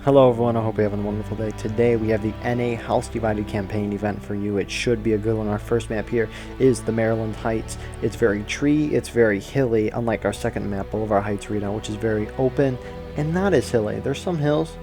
Hello everyone, I hope you're having a wonderful day. Today we have the NA House Divided campaign event for you. It should be a good one. Our first map here is the Maryland Heights. It's very tree, it's very hilly, unlike our second map, Boulevard Heights Redoubt, which is very open and not as hilly. There's some hills,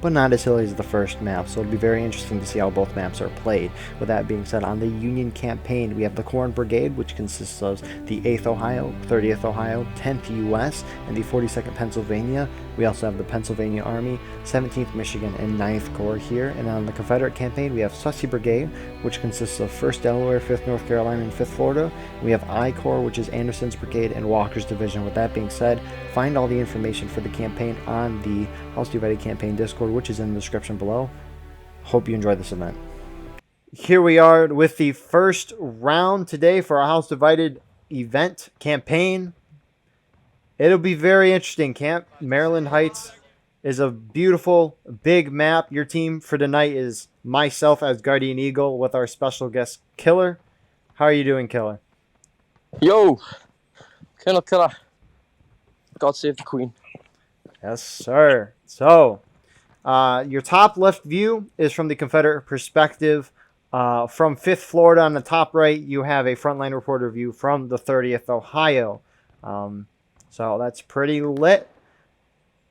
but not as hilly as the first map, so it'll be very interesting to see how both maps are played. With that being said, on the Union campaign, we have the Corn Brigade, which consists of the 8th Ohio, 30th Ohio, 10th U.S., and the 42nd Pennsylvania. We also have the Pennsylvania Army, 17th Michigan, and 9th Corps here. And on the Confederate campaign, we have Sussy Brigade, which consists of 1st Delaware, 5th North Carolina, and 5th Florida. We have I Corps, which is Anderson's Brigade, and Walker's Division. With that being said, find all the information for the campaign on the House Divided campaign Discord, which is in the description below. Hope you enjoy this event. Here we are with the first round today for our House Divided event campaign. It'll be very interesting. Camp Maryland Heights is a beautiful, big map. Your team for tonight is myself as Guardian Eagle with our special guest, Killer. How are you doing, Killer? Yo! Killer. God save the Queen. Yes, sir. So, your top left view is from the Confederate perspective. From 5th Florida on the top right, you have a frontline reporter view from the 30th Ohio. So that's pretty lit.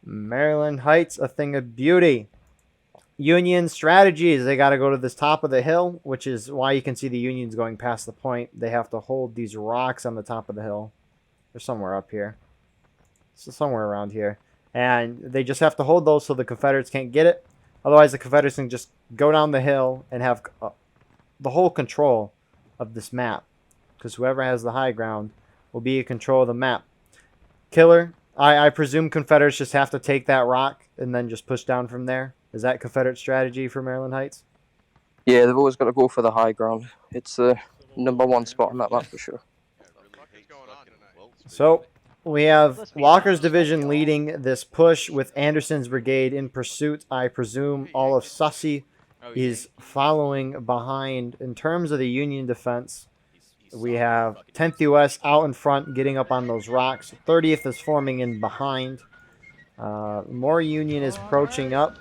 Maryland Heights, a thing of beauty. Union strategies, they got to go to this top of the hill, which is why you can see the Unions going past the point. They have to hold these rocks on the top of the hill. They're somewhere up here. So somewhere around here. And they just have to hold those so the Confederates can't get it. Otherwise, the Confederates can just go down the hill and have the whole control of this map. Because whoever has the high ground will be in control of the map. Killer, I presume Confederates just have to take that rock and then just push down from there. Is that Confederate strategy for Maryland Heights? Yeah, they've always got to go for the high ground. It's the #1 spot on that map for sure. So, we have Walker's Division leading this push with Anderson's Brigade in pursuit. I presume all of Sussy is following behind. In terms of the Union defense, we have 10th U.S. out in front, getting up on those rocks. 30th is forming in behind. More Union is approaching up.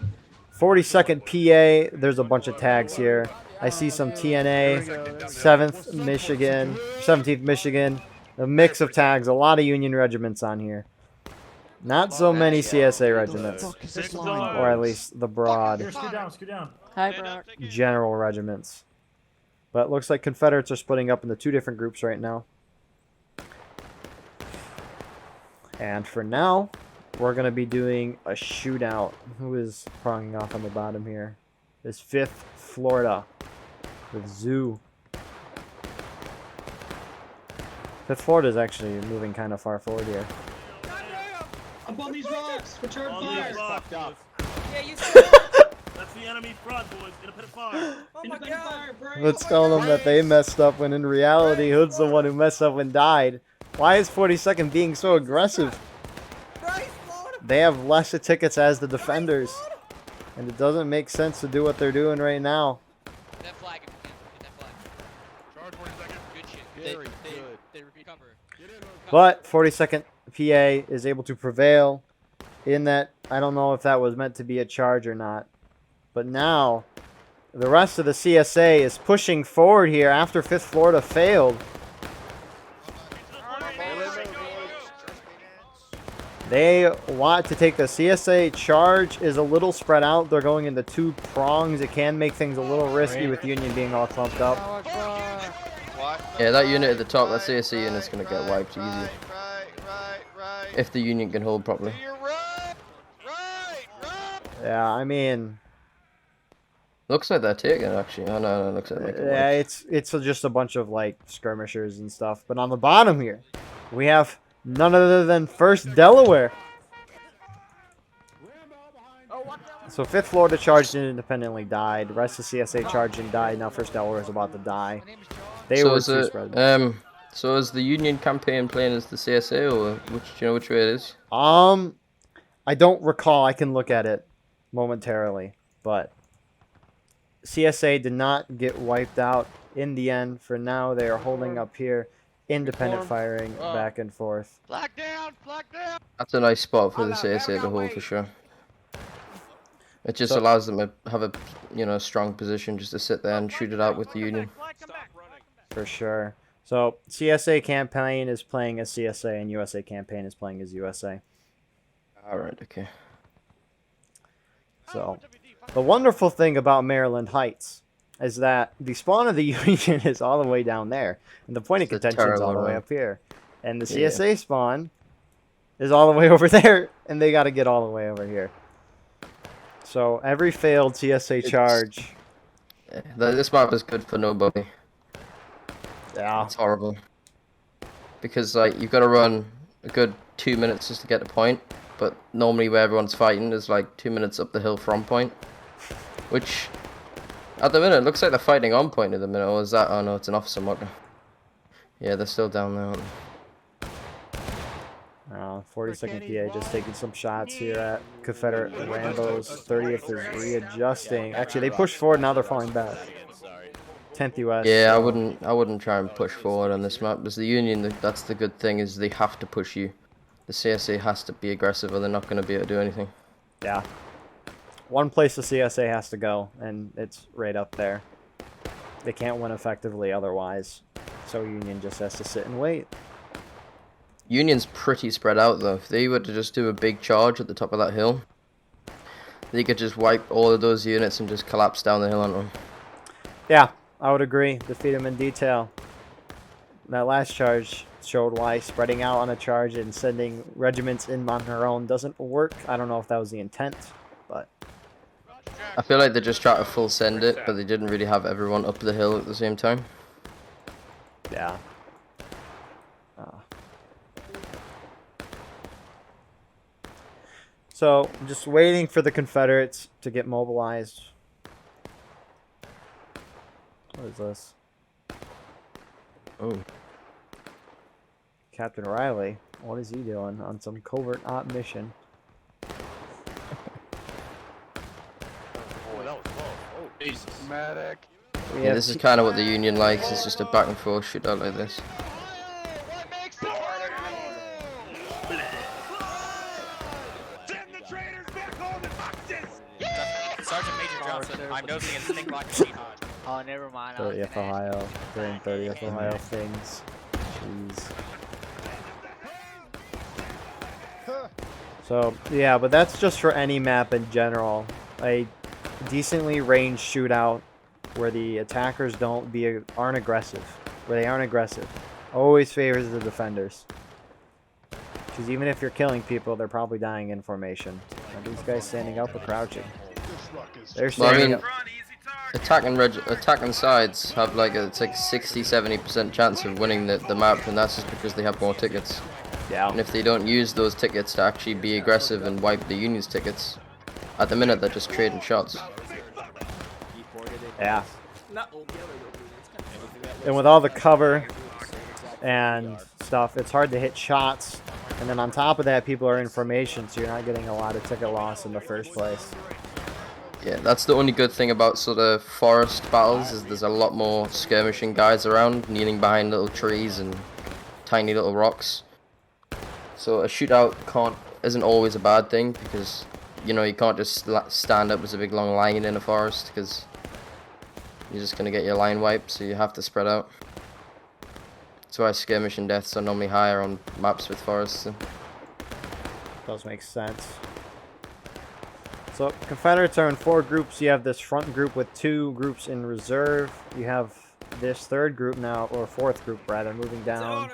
42nd PA, there's a bunch of tags here. I see some TNA, 7th Michigan, 17th Michigan. A mix of tags, a lot of Union regiments on here. Not so many CSA regiments, or at least the broad general regiments. But it looks like Confederates are splitting up into two different groups right now. And for now, we're going to be doing a shootout. Who is pronging off on the bottom here? This 5th Florida with Zoo. 5th Florida is actually moving kind of far forward here. Up on these rocks! Return fire! Yeah, you That's the enemy front, boys. Independent fire. Oh my God. Let's tell them that they messed up when in reality Hood's the one who messed up and died. Why is 42nd being so aggressive? They have less tickets as the defenders. And it doesn't make sense to do what they're doing right now. Get that flag. Get that flag. Charge 42nd. Good shit. Very They recover. But 42nd PA is able to prevail in that. I don't know if that was meant to be a charge or not. But now, the rest of the CSA is pushing forward here after 5th Florida failed. They want to take the CSA charge is a little spread out. They're going into two prongs. It can make things a little risky with Union being all clumped up. Yeah, that unit at the top, that CSA unit's going to get wiped easy. If the Union can hold properly. Yeah, I mean... Looks like they're taking it, actually. Oh, no, it looks like yeah, it's just a bunch of, like, skirmishers and stuff. But on the bottom here, we have none other than 1st Delaware. So 5th Florida charged and independently died. The rest of CSA charged and died. Now 1st Delaware is about to die. They were too spread. So is the Union campaign playing as the CSA, or do you know which way it is? I don't recall. I can look at it momentarily, but CSA did not get wiped out in the end. For now, they are holding up here. Independent firing back and forth. Flag down! Flag down! That's a nice spot for the CSA to hold for sure. It just So- allows them to have a, strong position just to sit there and shoot it out with the Union. For sure. So CSA campaign is playing as CSA, and USA campaign is playing as USA. All right, okay. So the wonderful thing about Maryland Heights is that the spawn of the Union is all the way down there, and the point of It's the contention is all the way turtle. up here, and the Yeah. CSA spawn is all the way over there, and they got to get all the way over here. So every failed CSA charge. Yeah, this map is good for nobody. Yeah. It's horrible. Because like you've got to run a good 2 minutes just to get to point, but normally where everyone's fighting is like 2 minutes up the hill from point. Which at the minute looks like they're fighting on point at the minute, or is that, oh no, it's an officer marker. Yeah, they're still down there, aren't they? 42nd PA just taking some shots here at Confederate Rambo's. 30th is readjusting. Actually, they pushed forward, now they're falling back. 10th US. Yeah, so- I wouldn't try and push forward on this map. Because the Union, that's the good thing, is they have to push you. The CSA has to be aggressive or they're not going to be able to do anything. Yeah. One place the CSA has to go, and it's right up there. They can't win effectively otherwise. So Union just has to sit and wait. Union's pretty spread out though. If they were to just do a big charge at the top of that hill, they could just wipe all of those units and just collapse down the hill on them. Yeah, I would agree. Defeat them in detail. That last charge showed why spreading out on a charge and sending regiments in on their own doesn't work. I don't know if that was the intent, but... I feel like they just tried to full send it, but they didn't really have everyone up the hill at the same time. Yeah. So, I'm just waiting for the Confederates to get mobilized. What is this? Oh. Captain Riley. What is he doing on some covert op mission? Medic. We Yeah, have this is kind of what the Union likes. It's just a back and forth shootout like this. Sergeant Major Johnson, I'm noticing a stink like a Cheeto. Oh, never mind. 30th Ohio. Doing 30th Ohio things. Jeez. So, yeah, but that's just for any map in general. A decently ranged shootout where the attackers aren't aggressive. Where they aren't aggressive. Always favors the defenders. Because even if you're killing people, they're probably dying in formation. Are these guys standing up or crouching? They're Well, I standing mean, up. attacking sides have like it's like 60-70% chance of winning the map, and that's just because they have more tickets. Yeah. And if they don't use those tickets to actually be aggressive and wipe the Union's tickets, at the minute they're just trading shots. Yeah. And with all the cover and stuff, it's hard to hit shots. And then on top of that, people are in formation, so you're not getting a lot of ticket loss in the first place. Yeah, that's the only good thing about sort of forest battles, is there's a lot more skirmishing guys around, kneeling behind little trees and tiny little rocks. So a shootout isn't always a bad thing, because you can't just stand up as a big long line in a forest, because you're just gonna get your line wiped. So you have to spread out. That's why skirmishing deaths are normally higher on maps with forests. Does make sense. So Confederates are in 4 groups. You have this front group with 2 groups in reserve. You have this 3rd group now, or 4th group rather, moving down.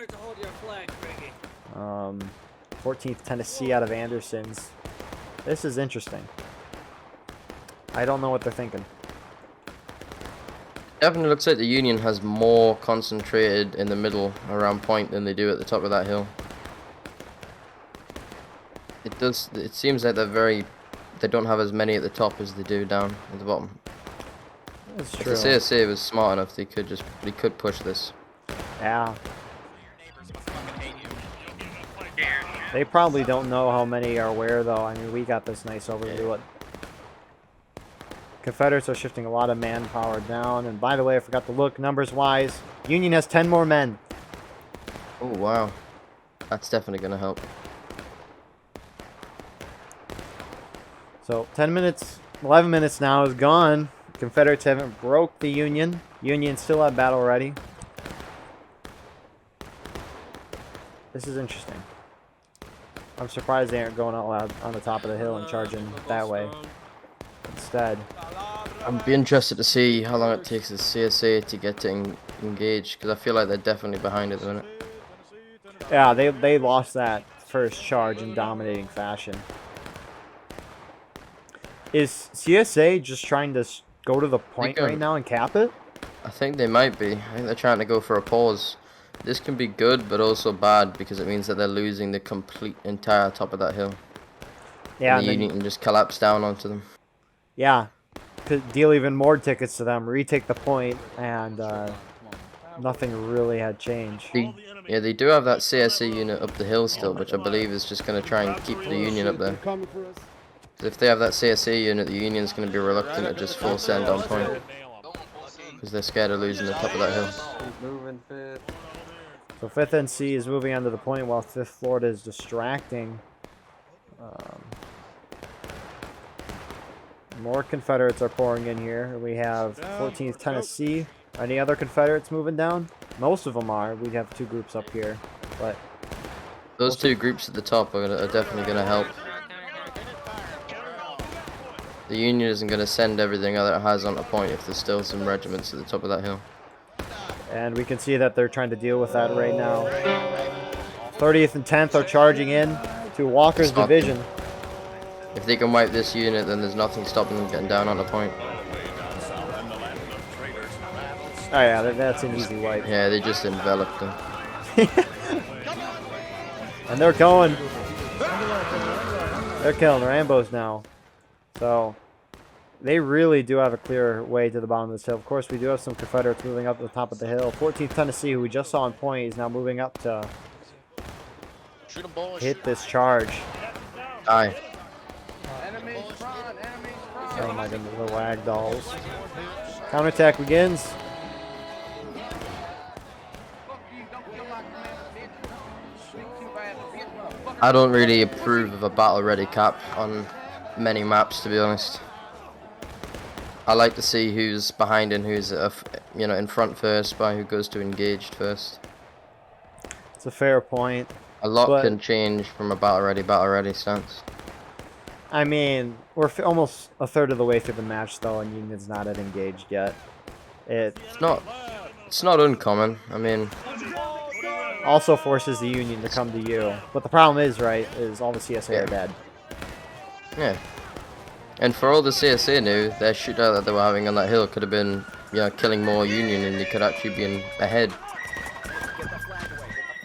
14th Tennessee out of Anderson's. This is interesting. I don't know what they're thinking. Definitely looks like the Union has more concentrated in the middle around point than they do at the top of that hill. It seems like they don't have as many at the top as they do down at the bottom. That's If true. the CSA was smart enough, they could push this. Yeah. They probably don't know how many are where, though. I mean, we got this nice overview. Confederates are shifting a lot of manpower down. And by the way, I forgot to look numbers-wise. Union has 10 more men. Oh, wow. That's definitely going to help. So 10 minutes 11 minutes now is gone. Confederates haven't broke the Union. Union still at battle ready. This is interesting. I'm surprised they aren't going all out on the top of the hill and charging that way instead. I'd be interested to see how long it takes the CSA to get to engage, because I feel like they're definitely behind at the minute. Yeah, they lost that first charge in dominating fashion. Is CSA just trying to go to the point right now and cap it? I think they might be. I think they're trying to go for a pause. This can be good, but also bad, because it means that they're losing the complete entire top of that hill. Yeah, and the Union can just collapse down onto them. Yeah, could deal even more tickets to them, retake the point, and nothing really had changed. Yeah, they do have that CSA unit up the hill still, which I believe is just going to try and keep the Union up there. If they have that CSA unit, the Union's going to be reluctant to just full send on point, because they're scared of losing the top of that hill. So 5th NC is moving onto the point while 5th Florida is distracting. More Confederates are pouring in here. We have 14th Tennessee. Any other Confederates moving down? Most of them are. We have 2 groups up here, but those 2 groups at the top are definitely going to help. The Union isn't going to send everything that it has on a point if there's still some regiments at the top of that hill. And we can see that they're trying to deal with that right now. 30th and 10th are charging in to Walker's division. If they can wipe this unit, then there's nothing stopping them getting down on the point. Oh yeah, that's an easy wipe. Yeah, they just enveloped them. And they're going. They're killing Rambos now. So they really do have a clear way to the bottom of this hill. Of course, we do have some Confederates moving up to the top of the hill. 14th Tennessee, who we just saw on point, is now moving up to hit this charge. Aye. Oh my goodness, the lag dolls. Counterattack begins. I don't really approve of a battle ready cap on many maps, to be honest. I like to see who's behind and who's in front first by who goes to engaged first. It's a fair point. A lot can change from a battle ready stance. I mean, we're almost a third of the way through the match though, and Union's not at engaged yet. It's not uncommon. I mean, also forces the Union to come to you. But the problem is, right, is all the CSA are dead. Yeah. And for all the CSA knew, their shootout that they were having on that hill could have been, killing more Union, and they could actually be ahead.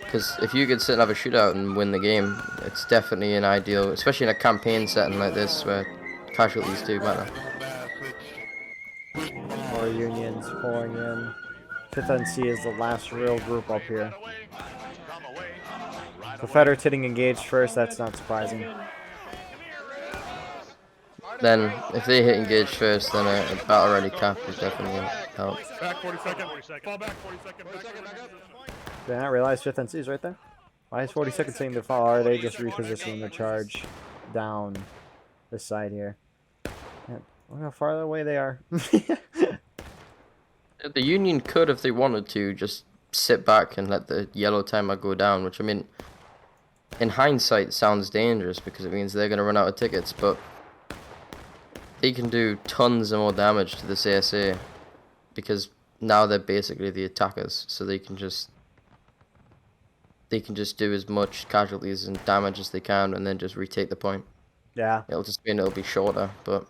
Because if you could sit and have a shootout and win the game, it's definitely an ideal, especially in a campaign setting like this where casualties do matter. More Unions pouring in. 5th NC is the last real group up here. Confederates hitting engaged first, that's not surprising. Then, if they hit engage first, then a battle ready cap is definitely help. Back 40 seconds. Fall back 40 seconds. Did I not realize 5th NC is right there? Why is 42nd saying to fall? Are they just repositioning the charge down this side here? Man, look how far away they are. The Union could, if they wanted to, just sit back and let the yellow timer go down, which, I mean, in hindsight sounds dangerous because it means they're going to run out of tickets, but they can do tons of more damage to the CSA because now they're basically the attackers, so they can just do as much casualties and damage as they can and then just retake the point. Yeah. It'll just mean it'll be shorter, but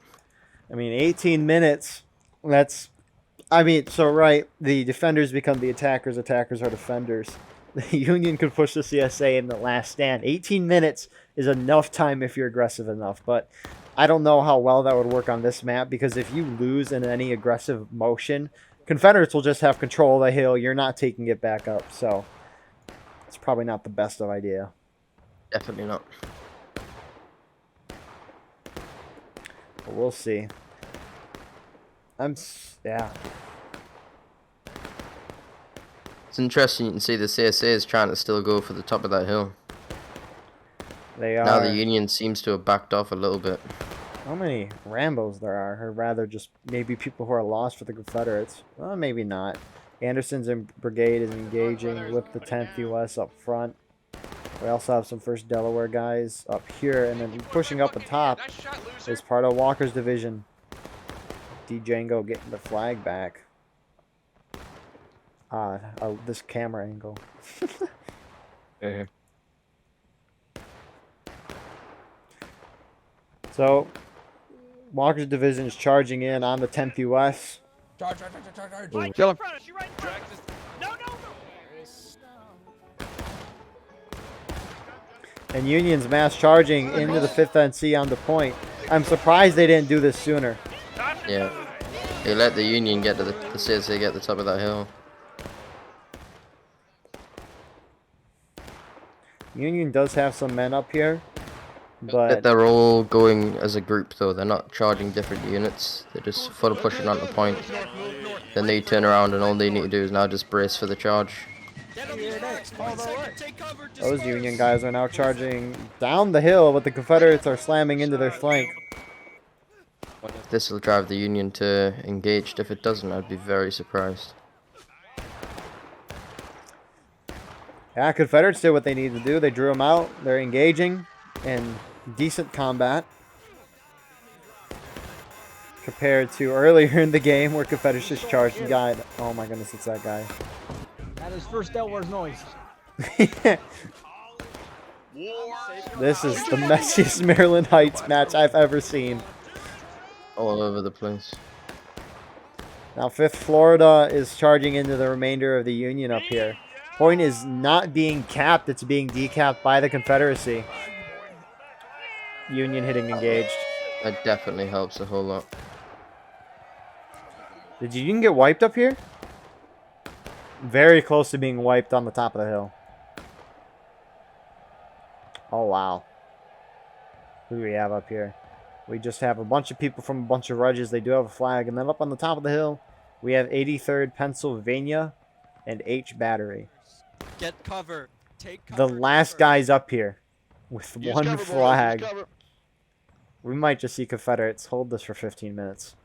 I mean, 18 minutes, so right, the defenders become the attackers are defenders. The Union could push the CSA in the last stand. 18 minutes is enough time if you're aggressive enough, but I don't know how well that would work on this map, because if you lose in any aggressive motion, Confederates will just have control of the hill. You're not taking it back up, so it's probably not the best of idea. definitely not. But we'll see. Yeah. It's interesting, you can see the CSA is trying to still go for the top of that hill. They are. Now the Union seems to have backed off a little bit. How many Rambos there are, or rather just maybe people who are lost for the Confederates. Well, maybe not. Anderson's brigade is engaging with the 10th US up front. We also have some 1st Delaware guys up here, and then pushing up the top is part of Walker's division. Django getting the flag back. This camera angle. So, Walker's division is charging in on the 10th US. Charge. Kill him. No. And Union's mass charging into the 5th NC on the point. I'm surprised they didn't do this sooner. Yeah. They let the Union get to the CSA get to the top of that hill. Union does have some men up here, but They're all going as a group though. They're not charging different units. They're just full pushing on the point. Then they turn around and all they need to do is now just brace for the charge. those Union guys are now charging down the hill, but the Confederates are slamming into their flank. This will drive the Union to engage. If it doesn't, I'd be very surprised. Yeah, Confederates did what they needed to do. They drew them out. They're engaging in decent combat. Compared to earlier in the game where Confederates just charged and died. Oh my goodness, it's that guy. That is first Delaware's noise. This is the messiest Maryland Heights match I've ever seen. All over the place. Now 5th Florida is charging into the remainder of the Union up here. Point is not being capped, it's being decapped by the Confederacy. Union hitting engaged. That definitely helps a whole lot. Did Union get wiped up here? Very close to being wiped on the top of the hill. Oh, wow. Who do we have up here? We just have a bunch of people from a bunch of ridges. They do have a flag. And then up on the top of the hill, we have 83rd Pennsylvania and H Battery. Get cover. Take cover. The last guy's up here with one flag. We might just see Confederates hold this for 15 minutes.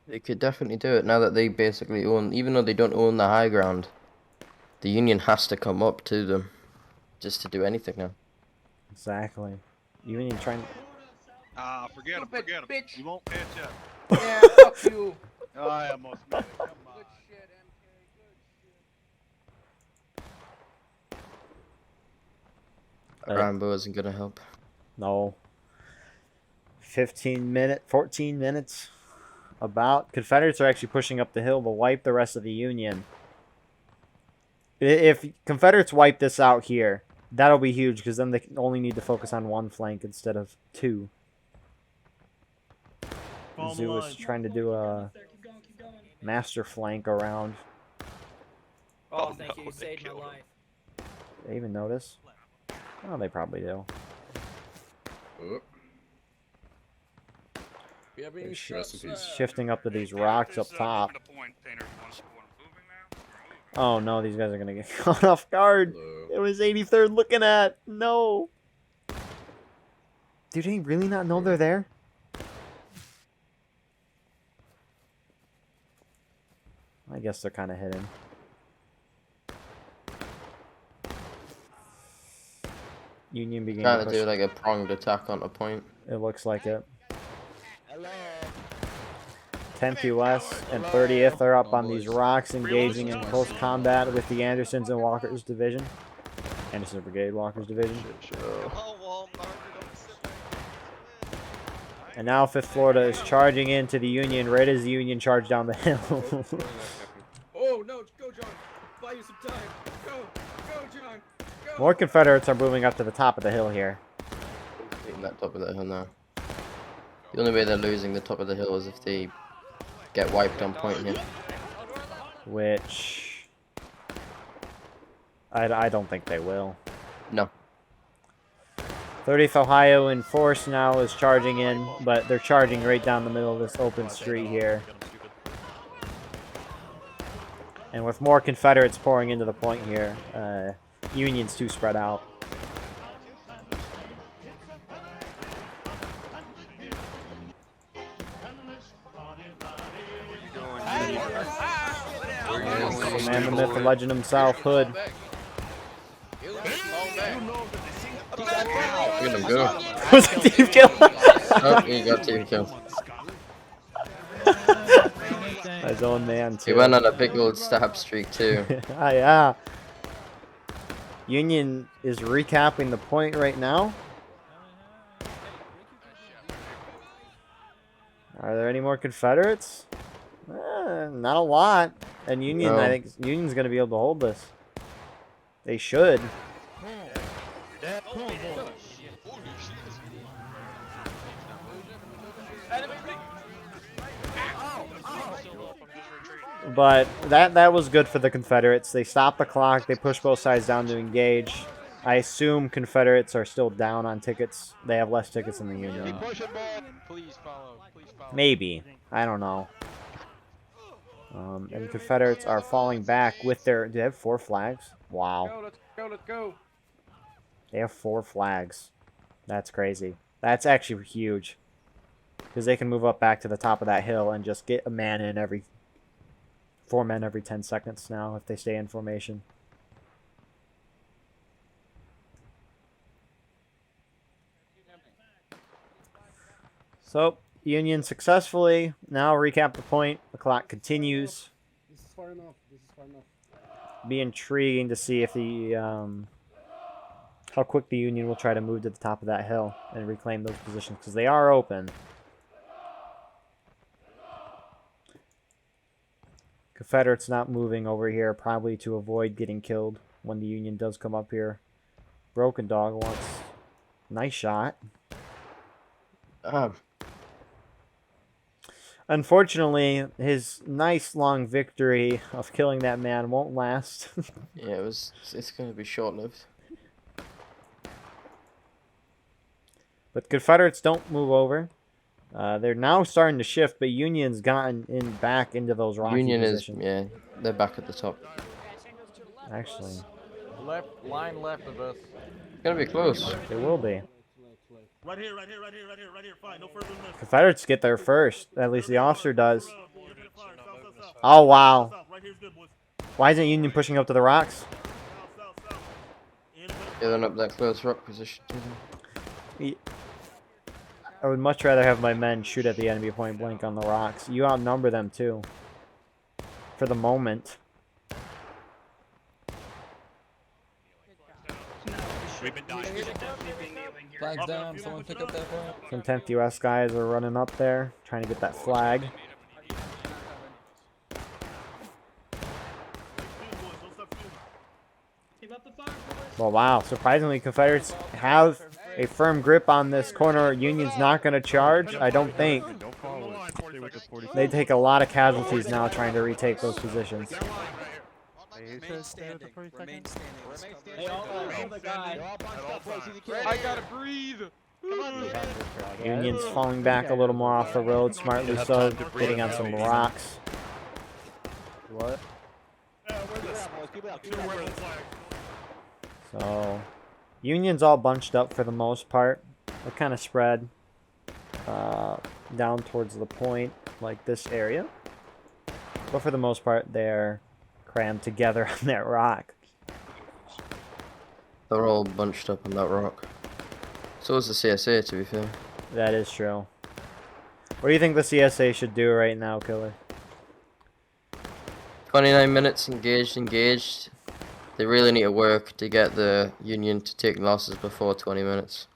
They could definitely do it now that they basically own, even though they don't own the high ground, the Union has to come up to them just to do anything now. Exactly. Union trying. Forget him. Bitch. You won't catch up. Yeah, fuck you. I almost made it. Come on. Good shit, MK. Good shit. Rambo isn't gonna help. No. 14 minutes. About. Confederates are actually pushing up the hill to wipe the rest of the Union. If Confederates wipe this out here, that'll be huge because then they only need to focus on one flank instead of two. Zoo is trying to do a Keep going. master flank around. Oh, thank you. You saved my life. They even notice? Oh, they probably do. Shifting up to these rocks up top. Oh no, these guys are gonna get caught off guard. It was 83rd looking at. No. Do they really not know they're there? I guess they're kind of hidden. Union began Trying to to push. do like a pronged attack on a point. It looks like it. 10th US and 30th are up on these rocks, engaging in close combat with the Andersons and Walker's division. Anderson Brigade, Walker's division. And now 5th Florida is charging into the Union right as the Union charge down the hill. Oh, no. Go, John. Buy you some time. Go, John. Go. More Confederates are moving up to the top of the hill here. Taking that top of the hill now. The only way they're losing the top of the hill is if they get wiped on point here. Which I don't think they will. No. 30th Ohio in force now is charging in, but they're charging right down the middle of this open street here. And with more Confederates pouring into the point here, Union's too spread out. The man, the myth, the legend himself, Hood. Look at him go. Was it team kill? Oh, he got team kill. His own man, He too. went on a big old stab streak too. Ah, yeah. Union is recapping the point right now. Are there any more Confederates? Not a lot. And Union, No. I think Union's going to be able to hold this. They should. But that was good for the Confederates. They stopped the clock. They pushed both sides down to engage. I assume Confederates are still down on tickets. They have less tickets than the Union. Please follow. Maybe. I don't know. And Confederates are falling back with their... Do they have 4 flags? Wow. Let's go. They have 4 flags. That's crazy. That's actually huge. Because they can move up back to the top of that hill and just get a man in every... 4 men every 10 seconds now if they stay in formation. So, Union successfully. Now recap the point. The clock continues. This is far enough. Be intriguing to see if the how quick the Union will try to move to the top of that hill and reclaim those positions because they are open. Confederates not moving over here, probably to avoid getting killed when the Union does come up here. Broken Dog wants... Nice shot. Unfortunately, his nice long victory of killing that man won't last. Yeah, it's going to be short-lived. But Confederates don't move over. They're now starting to shift, but Union's gotten in back into those rocky Union positions. is, yeah, they're back at the top. Actually, Line left of us. It's going to be close. they will be. Right here. Fine. No further than this. Confederates get there first. At least the officer does. South. Oh, wow. South. Right here's good, boys. Why isn't Union pushing up to the rocks? South. Yeah, they're up that close rock position. I would much rather have my men shoot at the enemy point blank on the rocks. You outnumber them too. For the moment. We've been dying. Flags down. Someone pick up that flag. Some 10th US guys are running up there, trying to get that flag. Keep up the fire, boys. Well, wow. Surprisingly, Confederates have a firm grip on this corner. Union's not going to charge, I don't think. They take a lot of casualties now trying to retake those positions. Remain standing. Hey, hold the guy. I gotta breathe. Union's falling back a little more off the road, smartly so, getting on some rocks. What? So, Union's all bunched up for the most part. They're kind of spread down towards the point, like this area. But for the most part, they're crammed together on that rock. They're all bunched up on that rock. So is the CSA, to be fair. That is true. What do you think the CSA should do right now, Killer? 29 minutes engaged. They really need to work to get the Union to take losses before 20 minutes.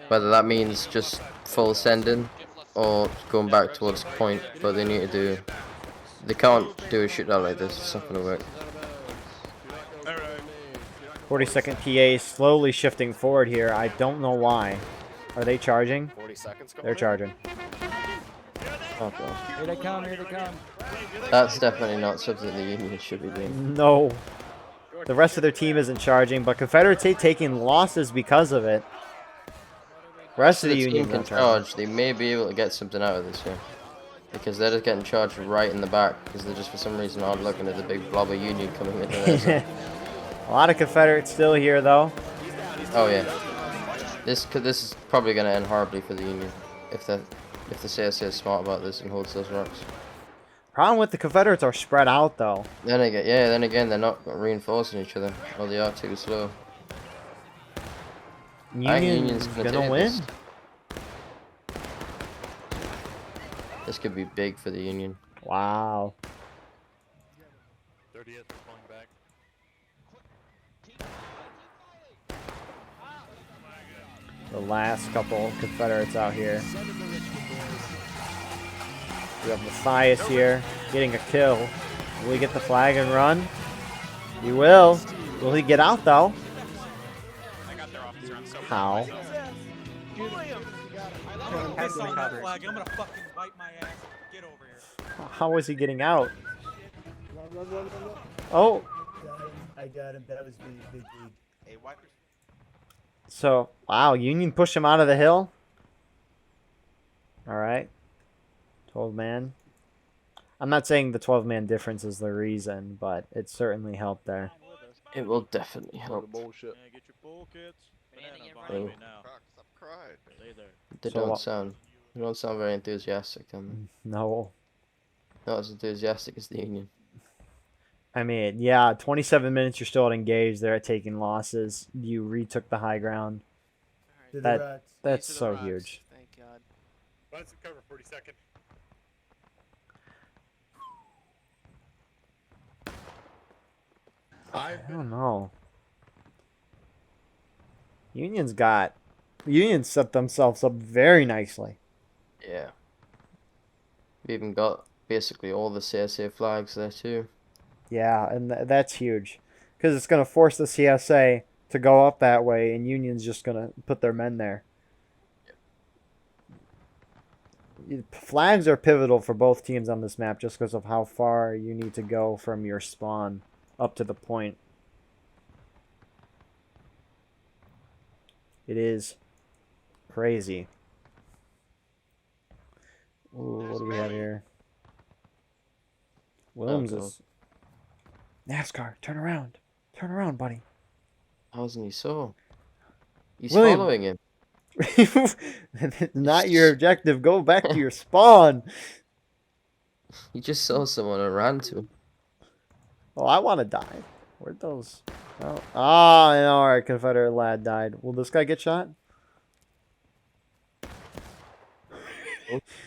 Whether that means just full sending or going back towards the point, but they need to do... They can't do a shootout like this, it's not going to work. 42nd PA slowly shifting forward here. I don't know why. Are they charging? 40 seconds. They're charging. Oh, Here they come. That's definitely not something the Union should be doing. no. The rest of their team isn't charging, but Confederates taking losses because of it. Rest of the team Union can charge, they may be able to get something out of this here. Because they're just getting charged right in the back, because they're just for some reason aren't looking at the big blob of Union coming into there. A lot of Confederates still here, though. Oh yeah. This is probably going to end horribly for the Union if the CSA is smart about this and holds those rocks. Problem with the Confederates are spread out though. Then again, they're not reinforcing each other. Or they are too slow. I think Union's gonna take win. This could be big for the Union. Wow. 30th pulling back. The last couple Confederates out here. We have Matthias here getting a kill. Will he get the flag and run? He will. Will he get out though? I got their officer. I'm so How? Piss on that flag. I'm gonna fucking wipe my ass. Get over here. How is he getting out? Oh. I got him. That was big. Hey, wipers. So, wow, Union pushed him out of the hill. All right. 12-man. I'm not saying the 12-man difference is the reason, but it certainly helped there. It will definitely help. Bullshit. Yeah, get your bull kits. Banning it Banana right right now. Stop crying. Stay there. They So don't what- sound. They don't sound very enthusiastic. No. Not as enthusiastic as the Union. I mean, yeah, 27 minutes, you're still engaged. They're taking losses. You retook the high ground. To the That- rocks. That's To the so rocks. huge. Thank God. Let's cover 42nd. I don't know. Union set themselves up very nicely. Yeah. We even got basically all the CSA flags there too. Yeah, and that's huge. Because it's going to force the CSA to go up that way, and Union's just going to put their men there. Flags are pivotal for both teams on this map just because of how far you need to go from your spawn up to the point. It is crazy. Ooh, what do we have here? Williams Oh, is... NASCAR, turn around. Turn around, buddy. How isn't he so? He's William. following him. Not your objective. Go back to your spawn. He just saw someone and ran to him. Oh, I want to die. Where'd those... Oh, ah, I know our Confederate lad died. Will this guy get shot?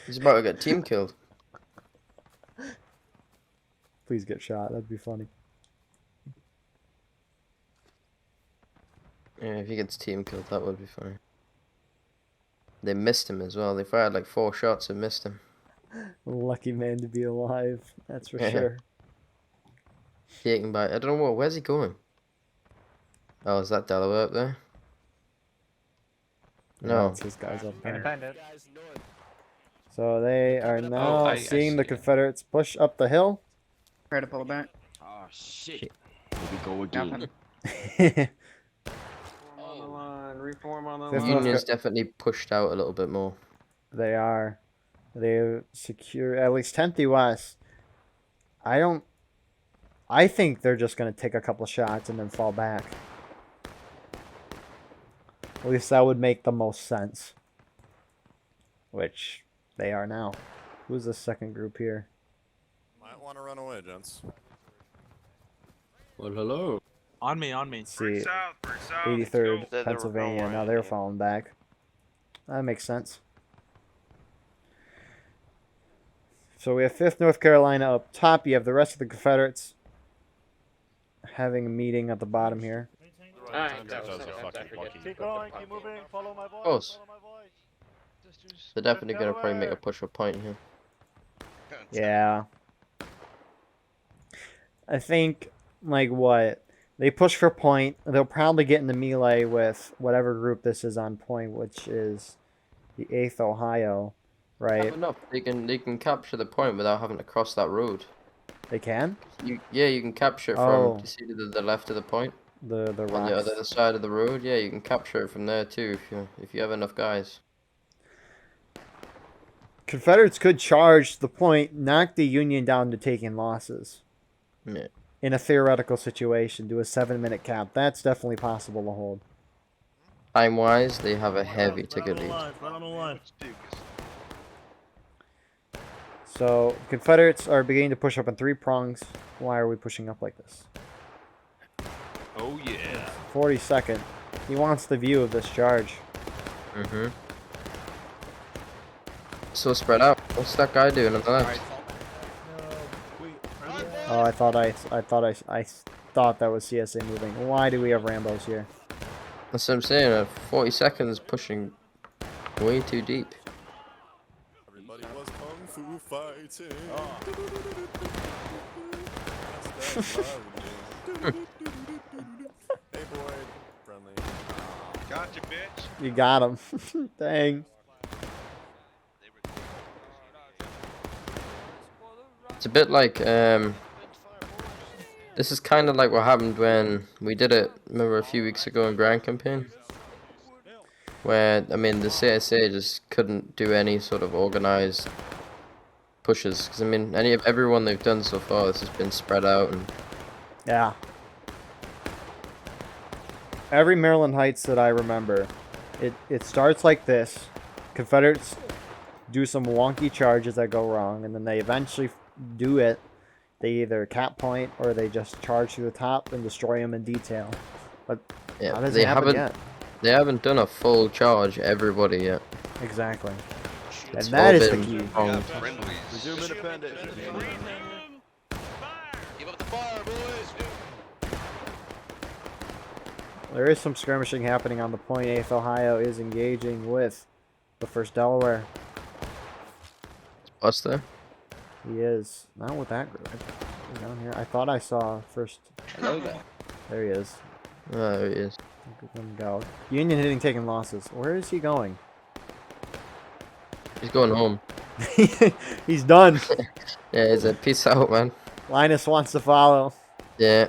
He's about to get team killed. Please get shot. That'd be funny. Yeah, if he gets team killed, that would be funny. They missed him as well. They fired like 4 shots and missed him. Lucky man to be alive. That's for Yeah. sure. Taken by... I don't know where's he going? Oh, is that Delaware up there? No. That's his guys up there. Independent. So they are now I seeing see the it. Confederates push up the hill. Try to pull it back. Oh shit. Here we go again. On the line. Reform on the Fifth line. Union's definitely pushed out a little bit more. They are. They secure at least 10th West. I think they're just going to take a couple shots and then fall back. At least that would make the most sense. Which they are now. Who's the second group here? Might want to run away, gents. Well, hello. On me. Let's see. South, 83rd Pennsylvania. Now they're falling back. That makes sense. So we have 5th North Carolina up top. You have the rest of the Confederates having a meeting at the bottom here. Alright, keep going, keep moving, follow my voice, Close. follow my voice. They're definitely going to probably make a push for point here. Yeah. I think, like, what? They push for point. They'll probably get into melee with whatever group this is on point, which is the 8th Ohio, right? Enough. They can capture the point without having to cross that road. They can? You can capture it Oh. from you see the left of the point The on the rocks. other side of the road. Yeah, you can capture it from there too if you have enough guys. Confederates could charge the point, knock the Union down to taking losses. Yeah. In a theoretical situation, do a 7-minute cap. That's definitely possible to hold. Time wise, they have a heavy ticket lead. Right on the line. So, Confederates are beginning to push up in 3 prongs. Why are we pushing up like this? Oh yeah. 42nd. He wants the view of this charge. Mm-hmm. So spread out. What's that guy doing on the left? Oh, I thought that was CSA moving. Why do we have Rambos here? That's what I'm saying. 40 seconds pushing way too deep. Everybody was kung fu fighting. Hey boy, friendly. Gotcha, bitch. You got him. Dang. It's a bit like this is kind of like what happened when we did it. Remember a few weeks ago in Grand Campaign, where I mean the CSA just couldn't do any sort of organized pushes because I mean everyone they've done so far, this has been spread out and Yeah. Every Maryland Heights that I remember, it starts like this. Confederates do some wonky charges that go wrong, and then they eventually do it. They either cap point or they just charge through the top and destroy them in detail. But yeah, how does they it happen haven't yet? they haven't done a full charge everybody yet. Exactly. It's And that all is the been key. wrong. Resume independence. Give up the fire, boys. There is some skirmishing happening on the point. 8th Ohio is engaging with the 1st Delaware. What's there? He is. Not with that group. He's down here. I thought I saw 1st. Hello there. There he is. Oh, there he is. Let him go. Union hitting, taking losses. Where is he going? He's going home. He's done. Yeah, he's a peace out, man. Linus wants to follow. Yeah,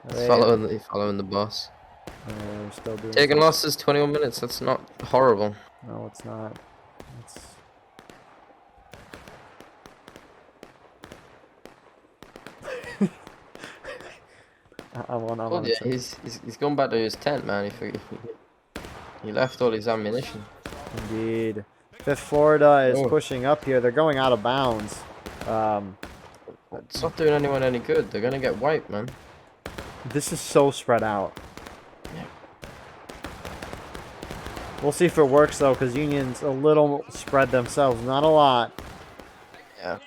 he's Wait. following the boss. We're still doing Taking stuff. losses 21 minutes. That's not horrible. No, it's not. It's... I want Oh yeah, he's going back to his tent, man. He left all his ammunition. Indeed. 5th Florida is Oh. pushing up here. They're going out of bounds. It's not doing anyone any good. They're gonna get wiped, man. This is so spread out. Yeah. We'll see if it works though, because Union's a little spread themselves, not a lot. Yeah.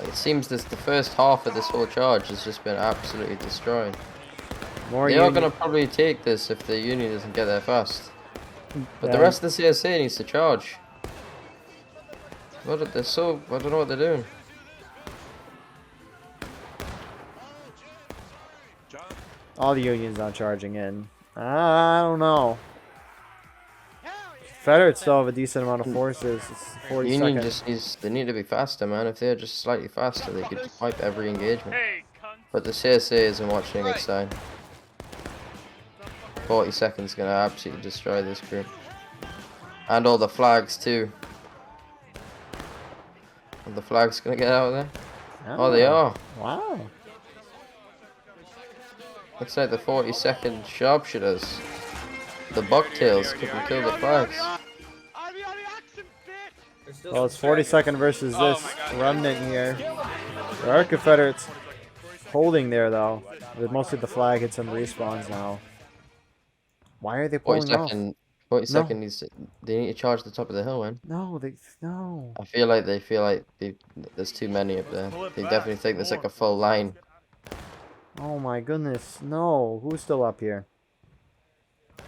It seems this the first half of this whole charge has just been absolutely destroyed. More They are Union. gonna probably take this if the Union doesn't get there fast. But the Yeah. rest of the CSA needs to charge. I don't know what they're doing. All the Union's not charging in. I don't know. Confederates still have a decent amount of forces. It's 40 Union seconds. just needs, they need to be faster, man. If they're just slightly faster, they could wipe every engagement. But the CSA isn't watching its side. 40 seconds gonna absolutely destroy this group. And all the flags too. Are the flags gonna get out of there? Oh, they are. Wow. Looks like the 40-second sharpshooters. The bucktails couldn't kill the flags. Well, it's 40-second versus this remnant here. There are Confederates holding there, though. With mostly the flag hits and respawns now. Why are they 40 pulling off? second. 40 second needs to, they need to charge the top of the hill, man. No, no. I feel like there's too many up there. They definitely think there's like a full line. Oh my goodness, no. Who's still up here?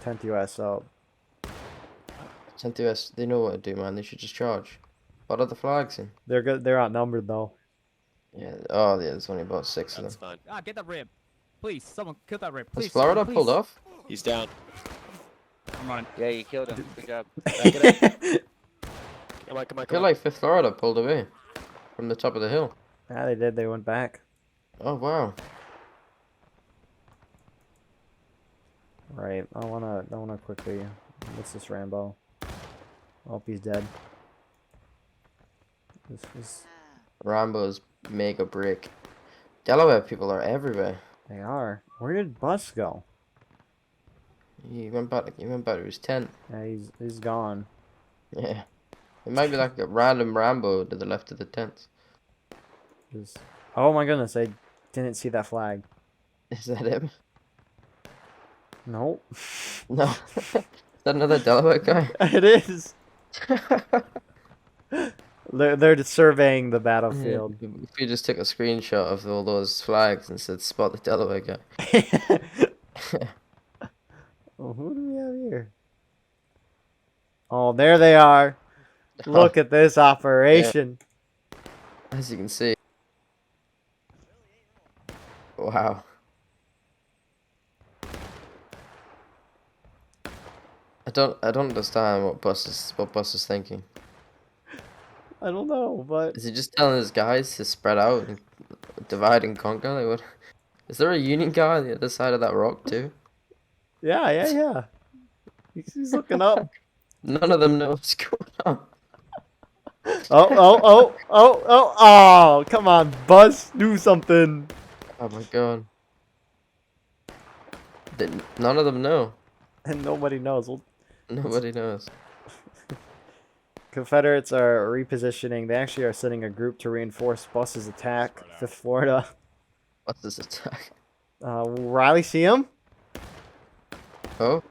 10th US up. 10th US, they know what to do, man. They should just charge. What are the flags in? They're good. They're outnumbered though. Yeah. Oh, yeah. There's only about 6 of them. Ah, get that rib. Please, someone kill that rib. Has Please, Florida someone, pulled please. off? He's down. I'm running. Yeah, you killed him. Good job. Come on, come on, I feel like 5th Florida pulled away from the top of the hill. Yeah, they did. They went back. Oh wow. Right. I wanna quickly. What's this Rambo? Oh, he's dead. This is. Rambo's mega break. Delaware people are everywhere. They are. Where did Bus go? He went back to his tent. Yeah, he's gone. Yeah. It might be like a random Rambo to the left of the tent. Oh my goodness, I didn't see that flag. Is that him? Nope. No. Is that another Delaware guy? It is. They're just surveying the battlefield. If you just took a screenshot of all those flags and said spot the Delaware guy. Well, who do we have here? Oh, there they are. Look at this operation. As you can see. Wow. I don't understand what Bus is thinking. I don't know, but Is he just telling his guys to spread out and divide and conquer? Like what? Is there a Union guy on the other side of that rock too? yeah. He's looking up. None of them know what's going on. Oh, come on, Buzz, do something. Oh my god. None of them know. And nobody knows. Nobody knows. Confederates are repositioning. They actually are sending a group to reinforce Bus's attack. 5th Florida. What's this attack? Riley, see him? Oh?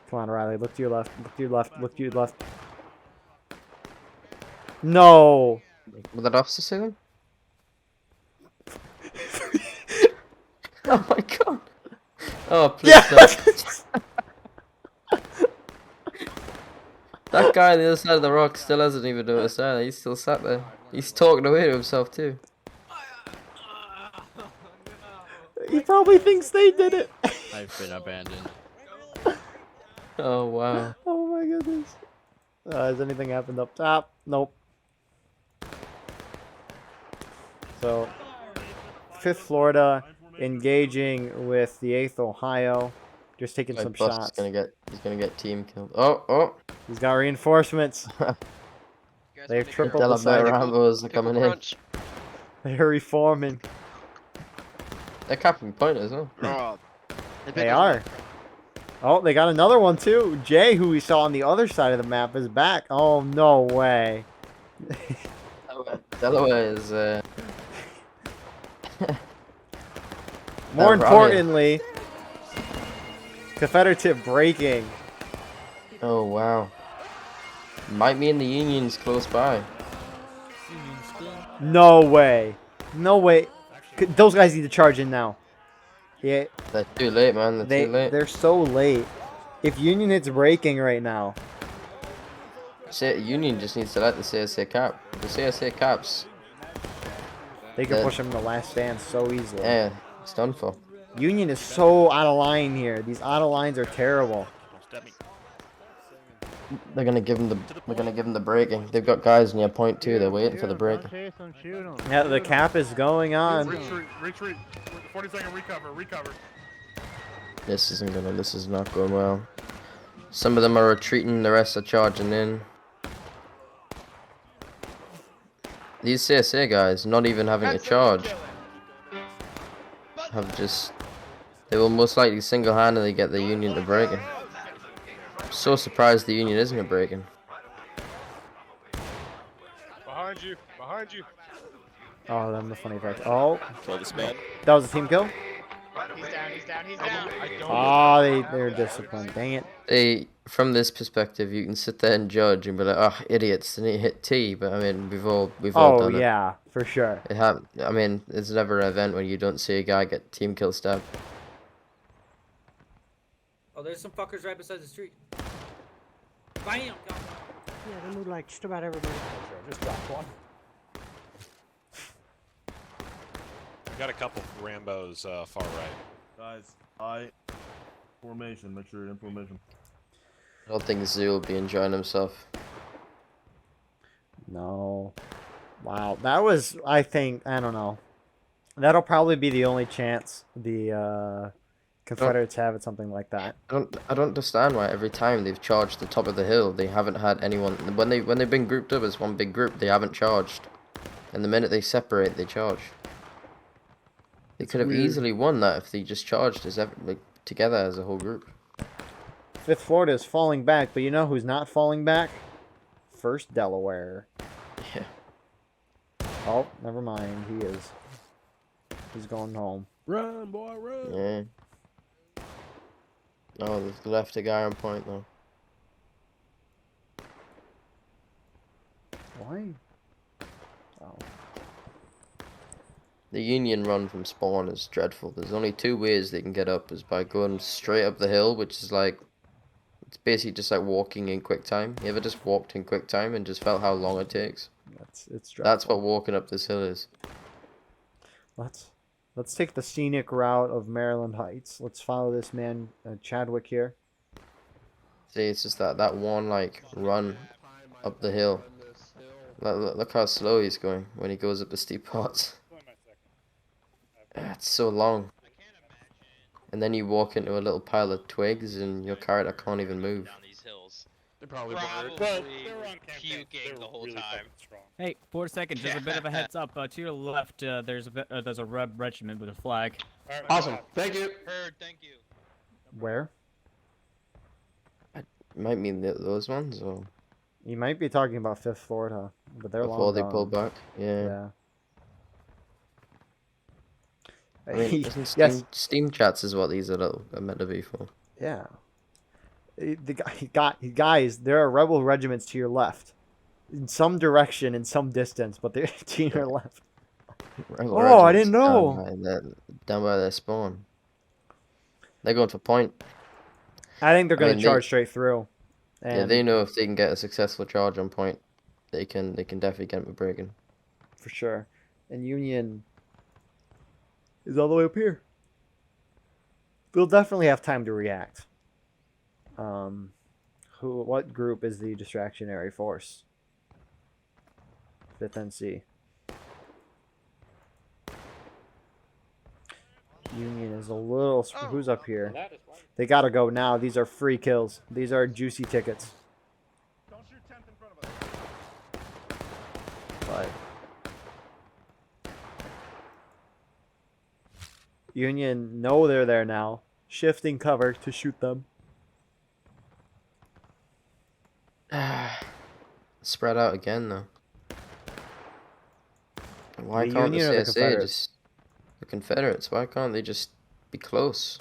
Come on, Riley. Look to your left. Look to your left. Look to your left. No. Will that officer see them? Oh my god. Oh, please Yes! no. That guy on the other side of the rock still hasn't even noticed that. He's still sat there. He's talking away to himself too. He probably thinks they did it. I've been abandoned. Oh wow. Oh my goodness. Has anything happened up top? Nope. So, 5th Florida engaging with the 8th Ohio. Just taking some shots. He's gonna get team killed. Oh. He's got reinforcements. They've tripled the Delaware size. Rambos are coming in. They're reforming. They're capping point as well. They are. Oh, they got another one too. Jay, who we saw on the other side of the map, is back. Oh, no way. Delaware is More importantly, Confederate tip breaking. Oh wow. Might mean the Union's close by. No way. No way. Those guys need to charge in now. Yeah. They're too late, man. They're too late. They're so late. If Union hits breaking right now. Union just needs to let the CSA cap. The CSA caps. They can push them to last stand so easily. Yeah, it's done for. Union is so out of line here. These out of lines are terrible. They're gonna give them the breaking. They've got guys near point two. They're waiting for the breaking. Yeah, the cap is going on. Retreat. 40-second recover. This is not going well. Some of them are retreating, the rest are charging in. These CSA guys, not even having a charge, they will most likely single-handedly get the Union to breaking. I'm so surprised the Union isn't a breaking. Behind you. Oh, that's the funny fact. Oh, Kill this man. that was a team kill? He's down. Oh, they're disciplined. Dang it. From this perspective, you can sit there and judge and be like, "Oh, idiots! They need to hit T." But I mean, we've all done it. Oh yeah, for sure. I mean, there's never an event when you don't see a guy get team kill stabbed. Oh, there's some fuckers right beside the street. Bam! Yeah, they move like just about everybody. Just drop one. Got a couple Rambos far right. Guys, formation. Make sure you're in formation. I don't think Zoo will be enjoying himself. No. Wow, that was, I don't know. That'll probably be the only chance the Confederates have at something like that. I don't understand why every time they've charged the top of the hill, they haven't had anyone. When they've been grouped up as one big group, they haven't charged, and the minute they separate, they charge. They could have easily won that if they just charged as together as a whole group. 5th Florida is falling back, but you know who's not falling back? 1st Delaware. Yeah. Oh, never mind. He is. He's going home. Run, boy, run. Yeah. Oh, they've left a guy on point though. Why? Oh. The Union run from spawn is dreadful. There's only 2 ways they can get up, is by going straight up the hill, which is like, it's basically just like walking in quick time. You ever just walked in quick time and just felt how long it takes? It's dreadful. That's what walking up this hill is. Let's take the scenic route of Maryland Heights. Let's follow this man, Chadwick here. See, it's just that one like run up the hill. Look how slow he's going when he goes up the steep parts. It's so long. And then you walk into a little pile of twigs and your character can't even move. They're probably puking the whole time. Hey, 4 seconds. There's a bit of a heads up. To your left, there's a red regiment with a flag. Awesome. Thank you. Heard, thank you. Where? Might mean those ones, or You might be talking about 5th Florida, but they're before long they gone. pull back. Yeah. Yeah. I mean, isn't Yes. Steam chats is what these are meant to be for. Yeah. Guys, there are rebel regiments to your left, in some direction, in some distance, but they're to your left. Rebel Oh, I regiments didn't know. Down by their spawn. They're going for point. I think they're going to mean, charge straight through. And Yeah, they know if they can get a successful charge on point, they can definitely get them breaking. for sure. And Union is all the way up here. They'll definitely have time to react. What group is the distractionary force? 5th NC. Union is a little. Who's up here? They gotta go now. These are free kills. These are juicy tickets. But Union know they're there now. Shifting cover to shoot them. Spread out again though. Why The can't the Union or the CSA Confederates? just the Confederates? Why can't they just be close?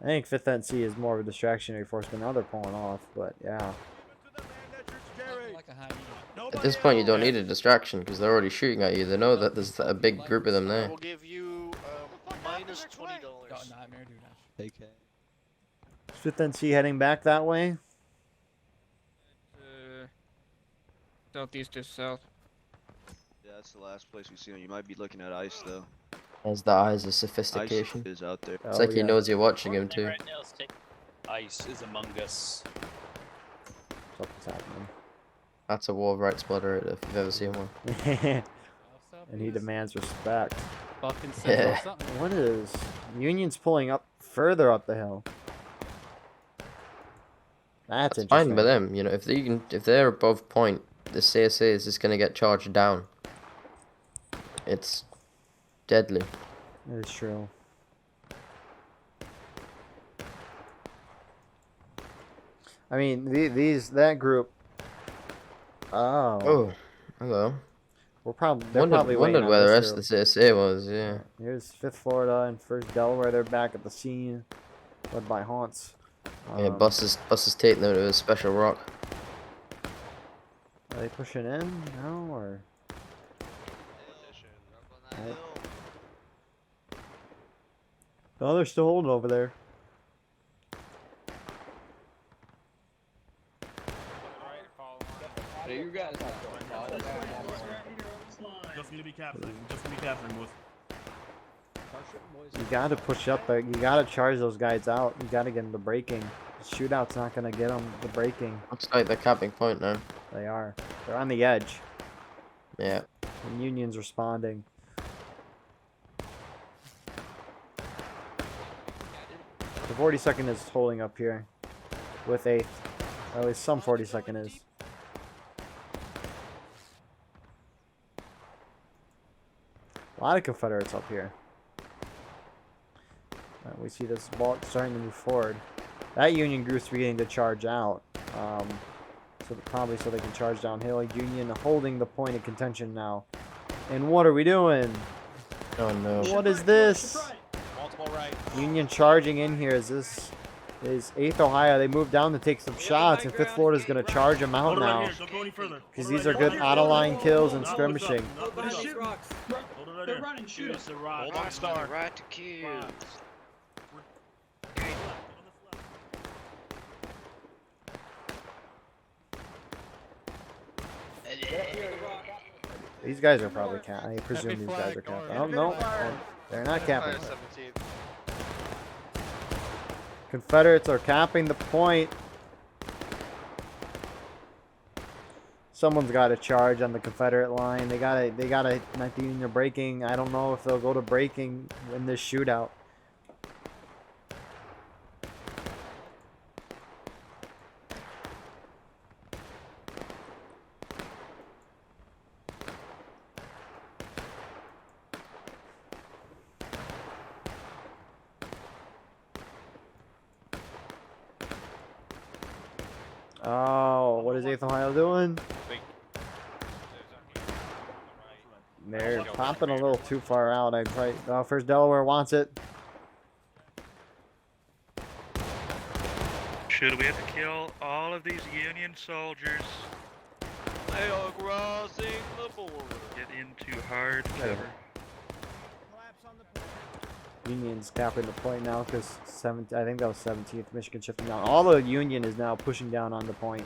I think 5th NC is more of a distractionary force, but now they're pulling off. But yeah, At this point, you don't need a distraction because they're already shooting at you. They know that there's a big group of them I there. will give you minus $20. 5th NC heading back that way. Southeast to south. Yeah, that's the last place we see him. You might be looking at ice though. As the eyes of sophistication. Ice is out there. It's like he knows you're watching him too. Ice is among us. What's happening? That's a war of rights blood if you've ever seen one. And he demands respect. Fucking Yeah. something. What is Union's pulling up further up the hill? That's It's interesting. fine with them, you know. If they're above point, the CSA is just gonna get charged down. It's deadly. That is true. I mean, that group. Oh. Oh, hello. They're probably Wondered waiting where on the this rest of the CSA was. Yeah. Here's 5th Florida and 1st Delaware. They're back at the scene, led by Haunts. Yeah, Bus is taking them to a special rock. Are they pushing in now, or? Right. No, they're still holding over there. You guys have Just gonna be capturing. Just gonna be capturing, boys. You gotta push up there. You gotta charge those guys out. You gotta get them to braking. The shootout's not gonna get them the braking. Looks like they're capping point now. They are. They're on the edge. Yeah. And Union's responding. The 42nd is holding up here with 8th. Or at least some 42nd is. A lot of Confederates up here. We see this ball starting to move forward. That Union group's beginning to charge out. So probably so they can charge downhill. Union holding the point of contention now. And what are we doing? Oh no. What is this? Multiple right. Union charging in here. Is 8th Ohio? They move down to take some shots, and 5th Florida is going to charge them out Hold it right now. here. Don't go any further. Because these are good out-of-line kills and Not skirmishing. Not They're push up. shooting. Hold it right They're here. running. Shoot Use the rock. Hold on, Star. Right to cubes. These guys are probably capping. I presume these guys are capping. Oh, no. They're not capping. Confederates are capping the point. Someone's got to charge on the Confederate line. They gotta not the Union breaking. I don't know if they'll go to breaking in this shootout. Oh, what is 8th Ohio doing? They're popping a little too far out. First Delaware wants it. Should we have to kill all of these Union soldiers? They are crossing the border. Get into hard cover. Union's capping the point now because I think that was 17th. Michigan shifting down. All the Union is now pushing down on the point.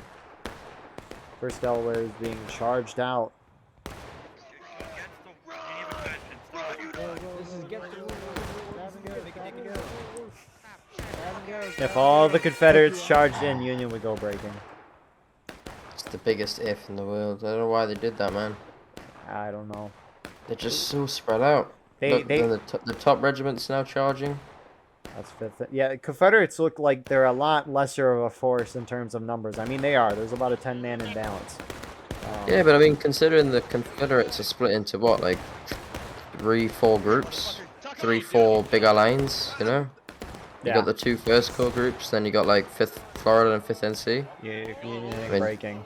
First Delaware is being charged out. If all the Confederates charged in, Union would go breaking. It's the biggest if in the world. I don't know why they did that, man. I don't know. They're just so spread out. They The top regiment's now charging. That's 5th. Yeah, Confederates look like they're a lot lesser of a force in terms of numbers. I mean, they are. There's about a 10-man imbalance. Yeah, but I mean, considering the Confederates are split into what, like 3-4 groups, 3-4 bigger lines, you know? You got the 2 First Corps groups, then you got like 5th Florida and 5th NC. Yeah, Union I mean, breaking.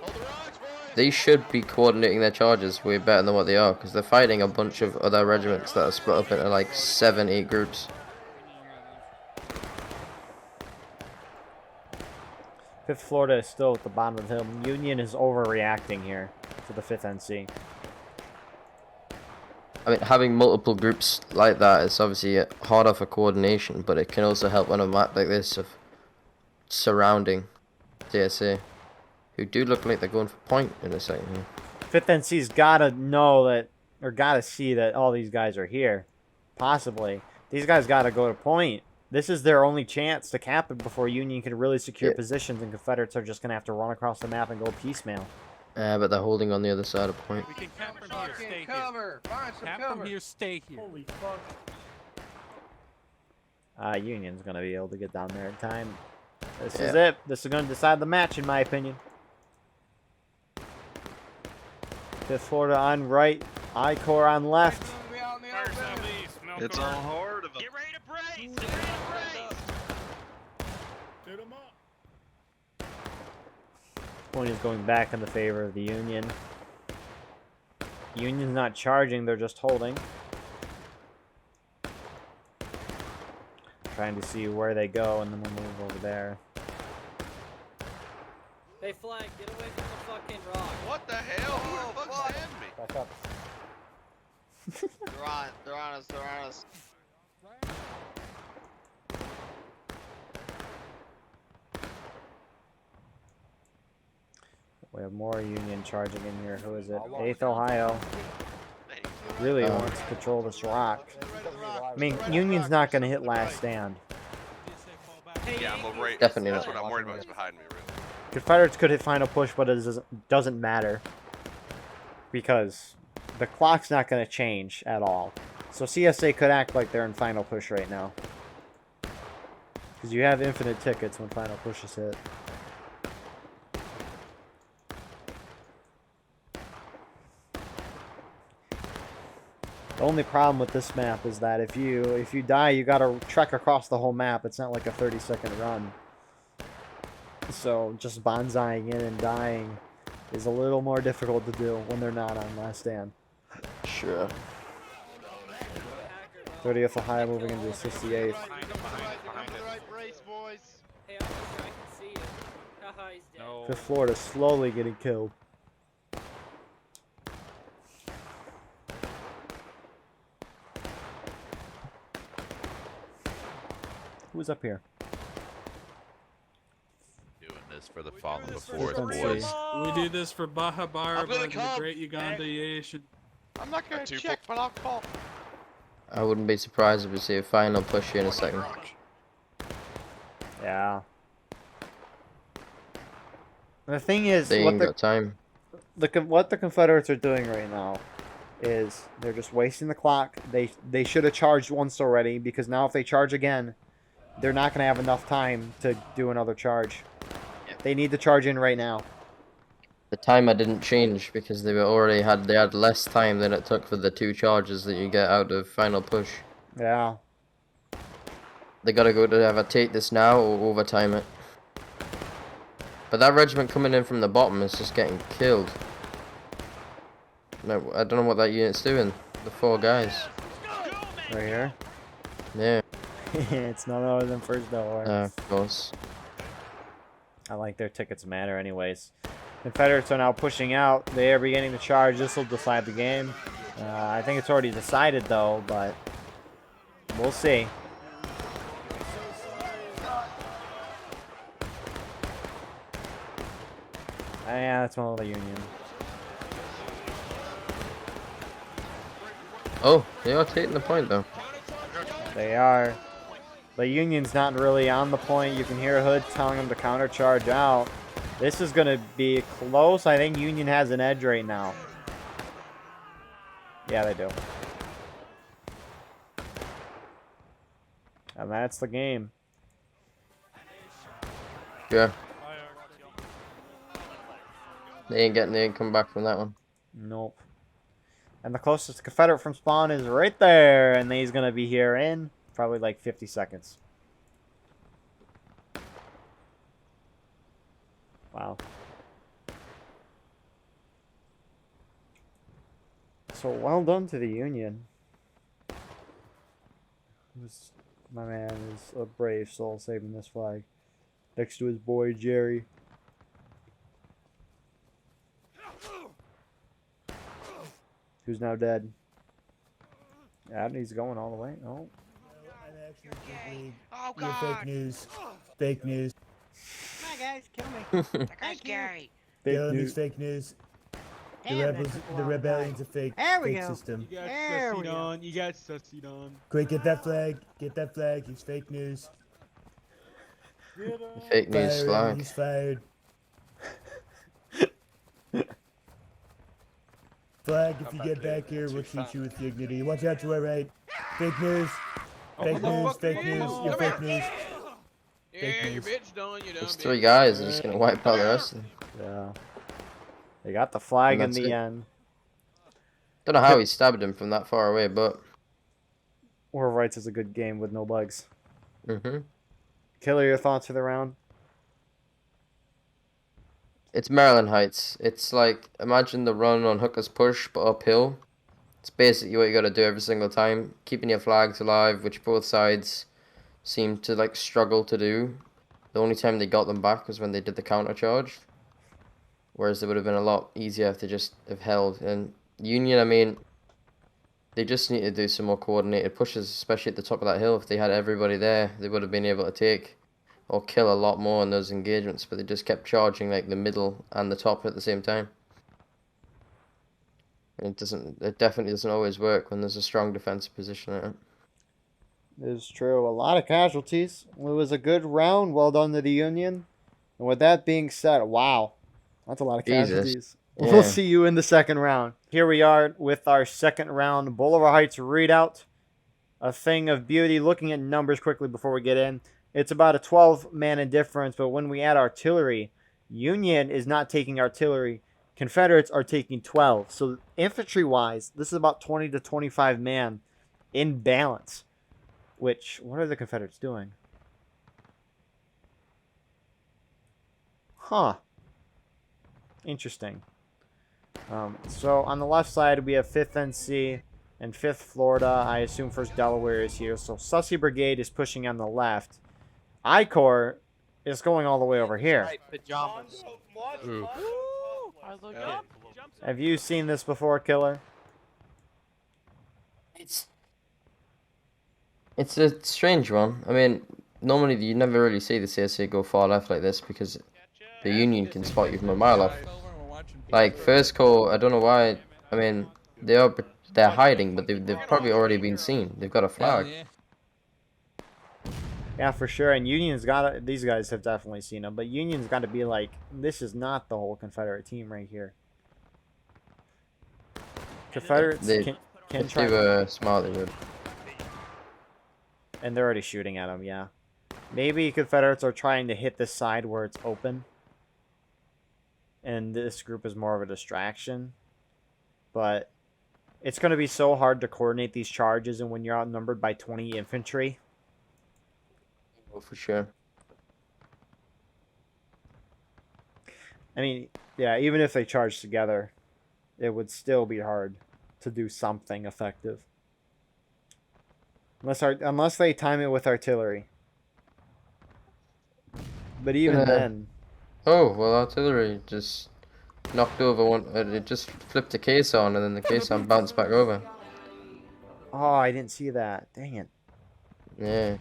They should be coordinating their charges way better than what they are, because they're fighting a bunch of other regiments that are split up into like 7-8 groups. 5th Florida is still at the bottom of the hill. Union is overreacting here to the 5th NC. I mean, having multiple groups like that is obviously harder for coordination, but it can also help on a map like this of surrounding CSA, who do look like they're going for point in a second here. 5th NC's gotta know that, or gotta see that all these guys are here. Possibly. These guys gotta go to point. This is their only chance to cap it before Union can really secure positions, and Confederates are just gonna have to run across the map and go piecemeal. But they're holding on the other side of point. We can camp from here, stay here. Camp from here, stay here. Holy fuck. Union's gonna be able to get down there in time. This is it. This is gonna decide the match, in my opinion. 5th Florida on right, I-Corps on left. It's all hard of them. Get ready to brace! Get ready to brace! Shoot 'em up. Point is going back in the favor of the Union. Union's not charging, they're just holding. Trying to see where they go, and then we'll move over there. Hey, Flag, get away from the fucking rock. What the hell? Who the fuck's hitting me? Back up. They're on us, they're on us. We have more Union charging in here. Who is it? 8th Ohio. Really wants to control this rock. I mean, Union's not going to hit last stand. Yeah, I'm right. Definitely That's not. what I'm worried about is behind me, really. Confederates could hit final push, but it doesn't matter. Because the clock's not going to change at all. So CSA could act like they're in final push right now. Because you have infinite tickets when final push is hit. The only problem with this map is that if you die, you gotta trek across the whole map. It's not like a 30-second run. So just bonsaiing in and dying is a little more difficult to do when they're not on last stand. Sure. 30th Ohio moving into the 68th. Hey, officer, I can see you. Haha, he's dead. No. Fifth Florida slowly getting killed. Who's up here? Doing this for the fall of the fourth, Let's boys. see. We do this for Baha Bar I'm gonna and the come. Great Ugandation. I'm not gonna check, but I'll call. I wouldn't be surprised if we see a final push here in a second. Yeah. The thing is, They ain't got time. what the Confederates are doing right now is they're just wasting the clock. They should have charged once already, because now if they charge again, they're not going to have enough time to do another charge. They need to charge in right now. The timer didn't change because they had less time than it took for the 2 charges that you get out of final push. Yeah. They gotta go to either take this now or overtime it. But that regiment coming in from the bottom is just getting killed. No, I don't know what that unit's doing. The 4 guys. Right here. Yeah. It's none other than First Delaware. Of course. I like their tickets matter anyways. Confederates are now pushing out. They are beginning to charge. This will decide the game. I think it's already decided though, but we'll see. Yeah, that's one of the Union. Oh, they are taking the point though. They are. The Union's not really on the point. You can hear Hood telling them to counter charge out. This is going to be close. I think Union has an edge right now. Yeah, they do. And that's the game. Yeah. They ain't coming back from that one. Nope. And the closest Confederate from spawn is right there. And he's going to be here in probably like 50 seconds. Wow. So well done to the Union. My man is a brave soul saving this flag. Next to his boy Jerry. Who's now dead. Yeah, he's going all the way. Oh. Oh You're God! fake news. Fake news. Come on, guys, kill me. That guy's scary. Kill him is fake news. The rebellion's a fake, There we fake go. system. There we go. You got sussied on. Quick, get that flag. Get that flag. He's fake news. Fake news Fire him. flag. He's fired. Flag, if you get back here, we'll treat you with dignity. Watch out to our right. Fake news. Fake news. Fake news. You're fake news. Yeah, your bitch done. You done. There's 3 guys. They're just gonna wipe out the rest of them. Yeah. They got the flag in And that's the it. end. Don't know how he stabbed him from that far away, but. War of Rights is a good game with no bugs. Mm-hmm. Killer, your thoughts for the round? It's Maryland Heights. It's like, imagine the run on Hooker's Push, but uphill. It's basically what you gotta do every single time. Keeping your flags alive, which both sides seem to like struggle to do. The only time they got them back was when they did the counter charge. Whereas it would have been a lot easier if they just have held. And Union, I mean, they just need to do some more coordinated pushes, especially at the top of that hill. If they had everybody there, they would have been able to take or kill a lot more in those engagements. But they just kept charging like the middle and the top at the same time. And it definitely doesn't always work when there's a strong defensive position in it. It is true. A lot of casualties. It was a good round. Well done to the Union. And with that being said, wow. That's a lot of casualties. Jesus. We'll Yeah. see you in the second round. Here we are with our second round Boulevard Heights readout. A thing of beauty. Looking at numbers quickly before we get in. It's about a 12-man indifference, but when we add artillery, Union is not taking artillery. Confederates are taking 12. So infantry-wise, this is about 20 to 25 man in balance. Which, what are the Confederates doing? Huh. Interesting. So on the left side, we have 5th NC and 5th Florida. I assume 1st Delaware is here. So Sussy Brigade is pushing on the left. I-Corps is going all the way over here. Pajamas. Ooh. Have you seen this before, Killer? It's a strange one. I mean, normally you never really see the CSA go far left like this because the Union can spot you from a mile off. Like, First Corps, I don't know why. I mean, they're hiding, but they've probably already been seen. They've got a flag. Yeah, for sure. And Union's got these guys have definitely seen them, but Union's got to be like, this is not the whole Confederate team right here. Confederates can If try. they were smart, they would. And they're already shooting at them, yeah. Maybe Confederates are trying to hit this side where it's open. And this group is more of a distraction. But it's going to be so hard to coordinate these charges, and when you're outnumbered by 20 infantry. Oh, for sure. I mean, yeah, even if they charge together, it would still be hard to do something effective. Unless they time it with artillery. But even then... Oh, well, artillery just knocked over one. It just flipped the case on, and then the case on bounced back over. Oh, I didn't see that. Dang it. Yeah.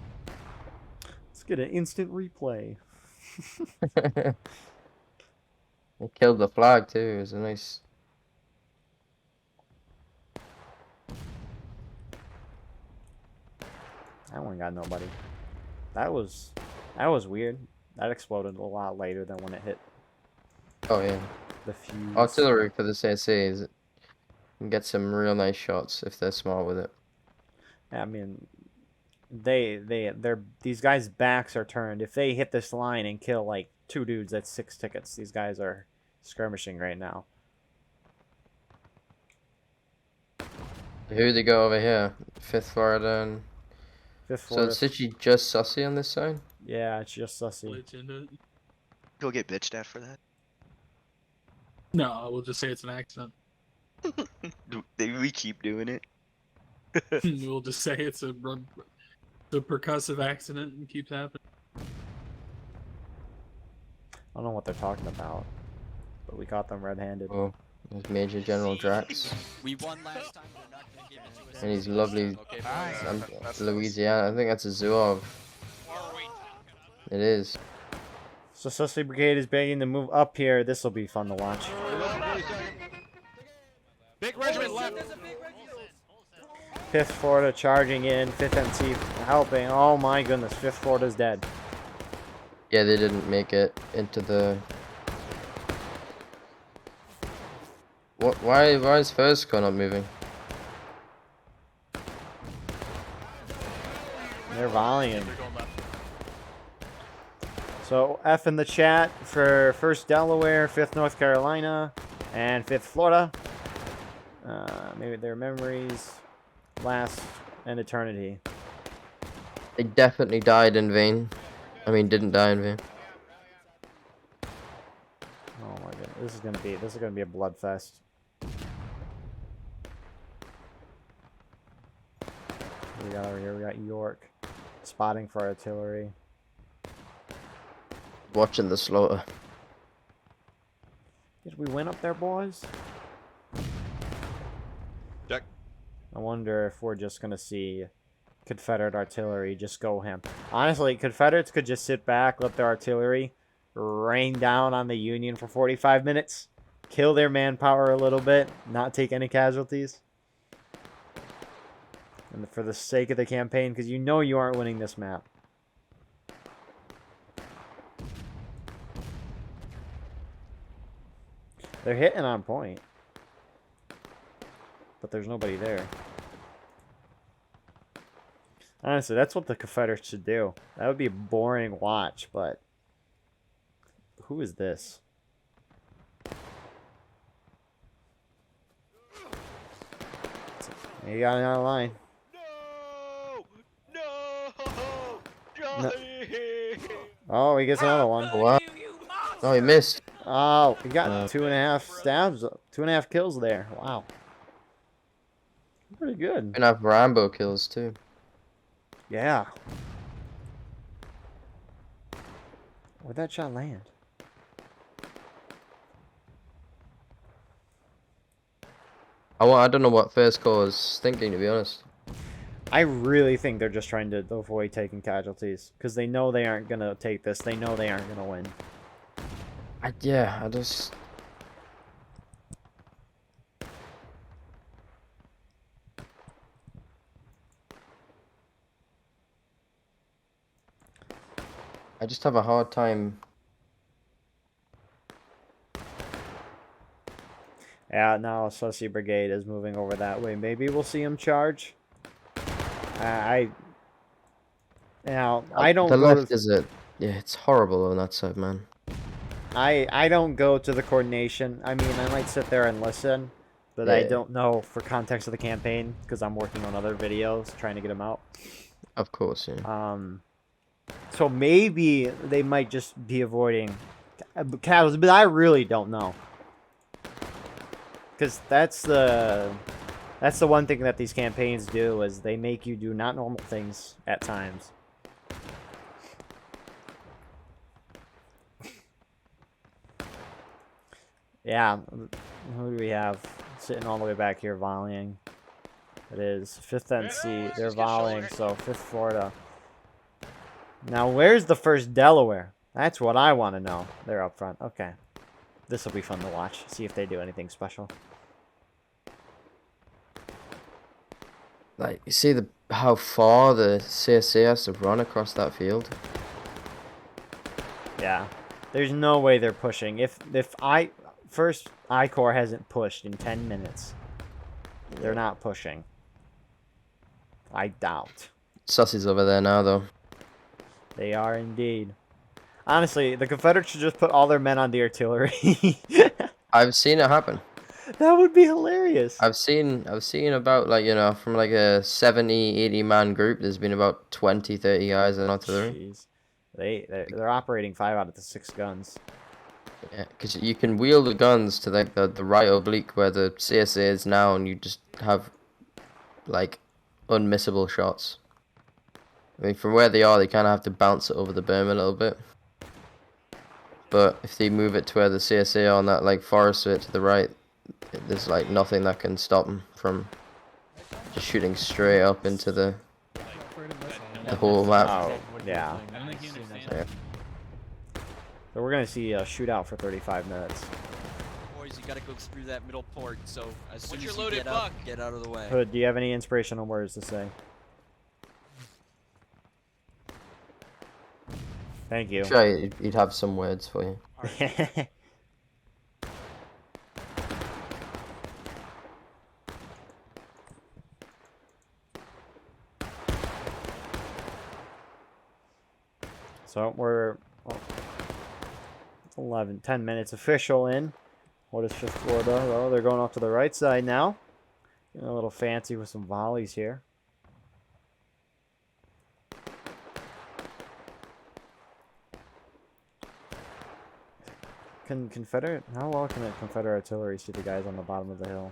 Let's get an instant replay. It killed the flag, too. It was a nice... That one got nobody. That was weird. That exploded a lot later than when it hit. Oh, yeah. The fuse. Artillery for the CSA is... can get some real nice shots if they're smart with it. I mean, these guys' backs are turned. If they hit this line and kill like 2 dudes, that's 6 tickets. These guys are skirmishing right now. Who they go over here? 5th Florida and... 5th Florida. So it's literally just Sussy on this side? Yeah, it's just Sussy. Go get bitched at for that. No, we'll just say it's an accident. We keep doing it. We'll just say it's a percussive accident and keeps happening. I don't know what they're talking about, but we caught them red-handed. Oh, there's Major General Drax. We won last time. We're not gonna give it to us. And he's lovely. Louisiana. I think that's a Zouave. It is. So Sussy Brigade is begging to move up here. This will be fun to watch. Big regiment left. 5th Florida charging in. 5th NC helping. Oh my goodness. 5th Florida's dead. Yeah, they didn't make it into the... Why is First Corps not moving? They're volleying. So F in the chat for 1st Delaware, 5th North Carolina, and 5th Florida. Maybe their memories last an eternity. They definitely died in vain. I mean, didn't die in vain. Oh my god, this is gonna be a bloodfest. We got over here. We got York spotting for artillery. Watching the slaughter. Did we win up there, boys? Check. I wonder if we're just gonna see Confederate artillery just go ham. Honestly, Confederates could just sit back, let their artillery rain down on the Union for 45 minutes, kill their manpower a little bit, not take any casualties. And for the sake of the campaign, because you know you aren't winning this map. They're hitting on point. But there's nobody there. Honestly, that's what the Confederates should do. That would be a boring watch, but... Who is this? You got another line. No! Oh, he gets another one. Wow. Oh, he missed. Oh, he got 2.5 stabs, 2.5 kills there. Wow. Pretty good. And have Rambo kills too. Yeah. Where'd that shot land? I don't know what First Corps is thinking, to be honest. I really think they're just trying to avoid taking casualties. Because they know they aren't going to take this. They know they aren't going to win. Yeah, I just... I just have a hard time. Yeah, now Sussy Brigade is moving over that way. Maybe we'll see him charge. I don't The go left to, is it? Yeah, it's horrible on that side, man. I don't go to the coordination. I mean, I might sit there and listen, but I Yeah. don't know for context of the campaign because I'm working on other videos trying to get them out. Of course, yeah. So maybe they might just be avoiding casualties, but I really don't know. Because that's the one thing that these campaigns do is they make you do not normal things at times. Yeah, who do we have sitting all the way back here volleying? It is 5th NC. They're volleying, so 5th Florida. Now, where's the 1st Delaware? That's what I want to know. They're up front. Okay. This will be fun to watch. See if they do anything special. Like, you see how far the CSA has to run across that field? Yeah. There's no way they're pushing. If first I-Corps hasn't pushed in 10 minutes, they're not pushing. I doubt. Sussy's over there now, though. They are indeed. Honestly, the Confederates should just put all their men on the artillery. I've seen it happen. That would be hilarious. I've seen about, like, you know, from like a 70, 80 man group, there's been about 20, 30 guys in artillery. Jeez. They're operating 5 out of the 6 guns. Yeah, because you can wheel the guns to like the right oblique where the CSA is now, and you just have like unmissable shots. I mean, from where they are, they kind of have to bounce it over the berm a little bit. But if they move it to where the CSA are on that like forest bit to the right, there's like nothing that can stop them from just shooting straight up into the whole map. Oh, yeah. So we're gonna see a shootout for 35 minutes. Boys, you gotta go through that middle port, so as soon What's as your you loaded get up, buck? get out of the way. Hood, do you have any inspirational words to say? Thank you. Sure, he'd have some words for you. So we're 10 minutes official in. What is 5th Florida? Oh, they're going off to the right side now. Getting a little fancy with some volleys here. How well can the Confederate artillery see the guys on the bottom of the hill?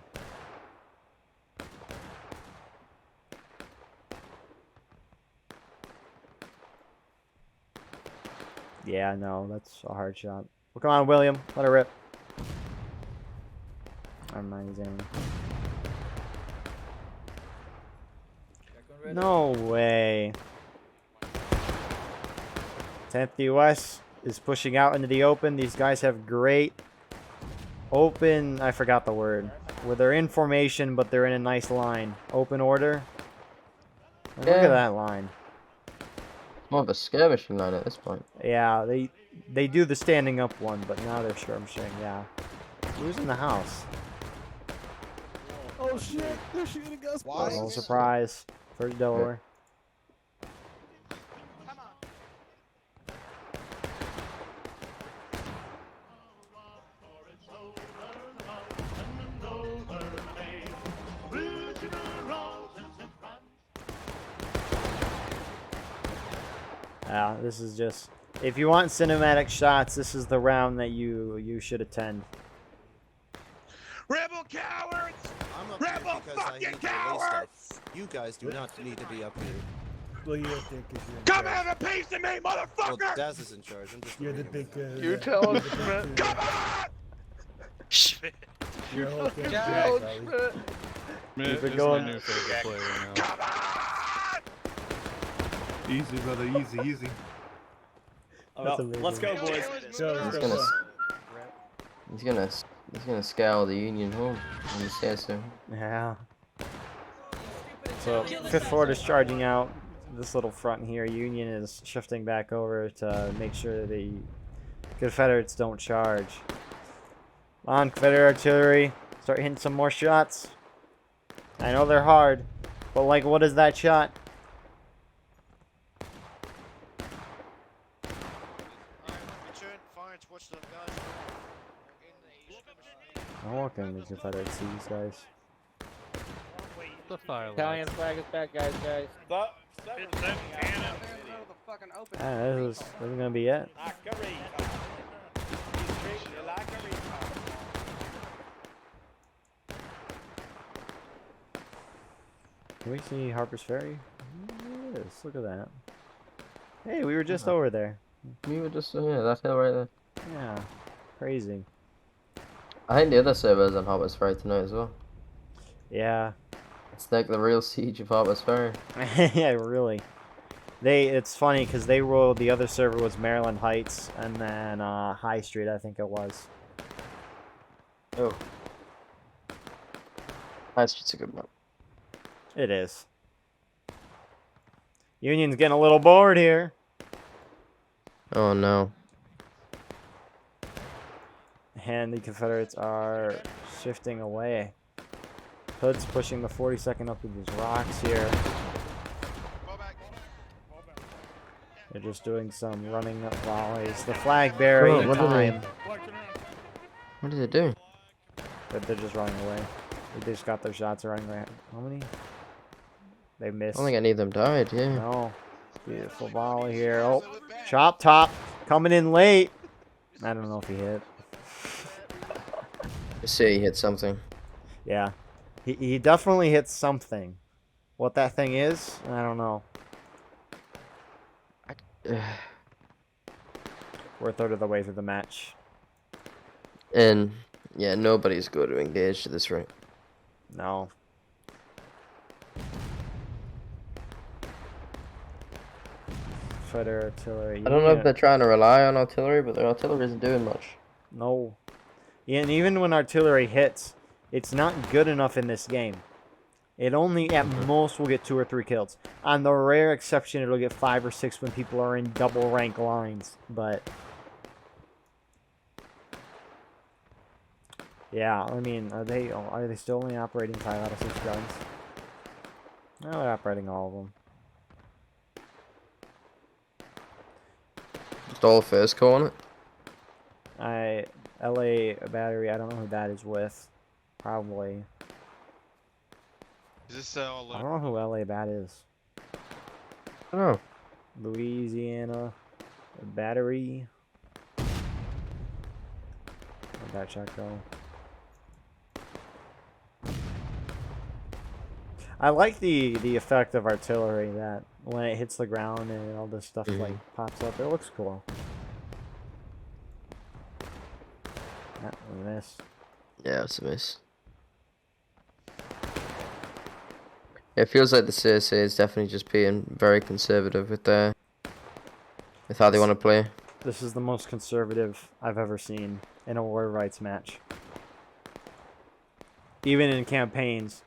Yeah, no, that's a hard shot. Well, come on, William. Let her rip. Amazing. No way. 10th US is pushing out into the open. These guys have great open, I forgot the word, where they're in formation, but they're in a nice line. Open order. And look at that line. More of a skirmishing line at this point. Yeah, they do the standing up one, but now they're skirmishing, yeah. Who's in the house? Oh shit, they're shooting us. No surprise. First Delaware. Yeah, this is just If you want cinematic shots, this is the round that you should attend. Rebel cowards! I'm up Rebel here because I fucking need to relay cowards! stuff. You guys do not need to be up here. Well, you don't think 'cause you're in Come charge. have a piece of me, Well, motherfucker! Daz is in charge. I'm just You're the reading big. him. You yeah, tell you're us, the big man. two. Come on! You're a whole thing. Couch, Sally. man. Keep it going. new favorite player now. Come on! Easy, brother. Easy, easy. That's amazing. Let's go, boys. Go, He's go, gonna, go. he's gonna scour the Union home on the CSA. Yeah. So 5th Fort is charging out this little front here. Union is shifting back over to make sure the Confederates don't charge. On, Confederate artillery. Start hitting some more shots. I know they're hard, but like, what is that shot? I'm walking the Confederate seas, guys. The fire Italian flag is back, guys. This isn't gonna be it. Can we see Harper's Ferry? Yes, look at that. Hey, we were just over there. We were just yeah, that hill right there. Yeah, crazy. I think the other server is on Harper's Ferry tonight as well. Yeah. It's like the real siege of Harper's Ferry. Yeah, really. It's funny because they rolled, the other server was Maryland Heights and then High Street, I think it was. Oh. That's just a good map. It is. Union's getting a little bored here. Oh no. And the Confederates are shifting away. Hood's pushing the 42nd up with these rocks here. They're just doing some running up volleys. The flag bearing time. What did they do? They're just running away. They just got their shots running right. How many? They missed. I don't think any of them died, yeah. No. Beautiful volley here. Oh, chop top. Coming in late. I don't know if he hit. I say he hit something. Yeah. He definitely hit something. What that thing is, I don't know. We're a third of the way through the match. And yeah, nobody's going to engage to this rate. No. Confederate artillery. I don't know if they're trying to rely on artillery, but their artillery isn't doing much. No. Yeah, and even when artillery hits, it's not good enough in this game. It only at most will get 2 or 3 kills. On the rare exception, it'll get 5 or 6 when people are in double rank lines. But yeah, I mean, are they still only operating 5 out of 6 guns? No, they're operating all of them. Just all first call on it. LA battery, I don't know who that is with. Probably. Is this I don't know who LA bat is. I don't know. Louisiana battery. Where'd that shot go? I like the effect of artillery, that when it hits the ground and all this stuff like pops up. It looks cool. That was a miss. Yeah, it's a miss. It feels like the CSA is definitely just being very conservative with how they want to play. This is the most conservative I've ever seen in a war rights match. Even in campaigns.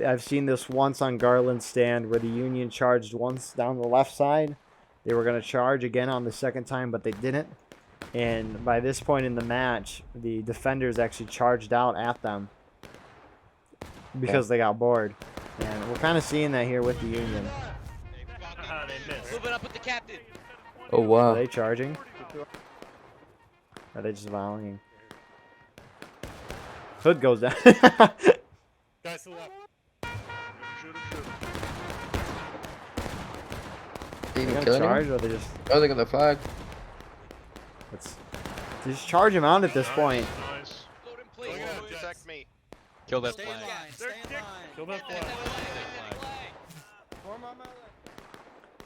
I've seen this once on Garland's stand where the Union charged once down the left side. They were going to charge again on the second time, but they didn't. And by this point in the match, the defenders actually charged out at them because they got bored. And we're kind of seeing that here with the Union. Moving up with the captain. Oh wow. Are they charging? Or are they just volleying? Hood goes down. Guys to the left. They They even gonna kill anyone? charge or they just... Oh, they got the flag. Just charge him out at this point. Nice. Protect me. Kill that Stay in flag. line. Stay in line. Kill that flag.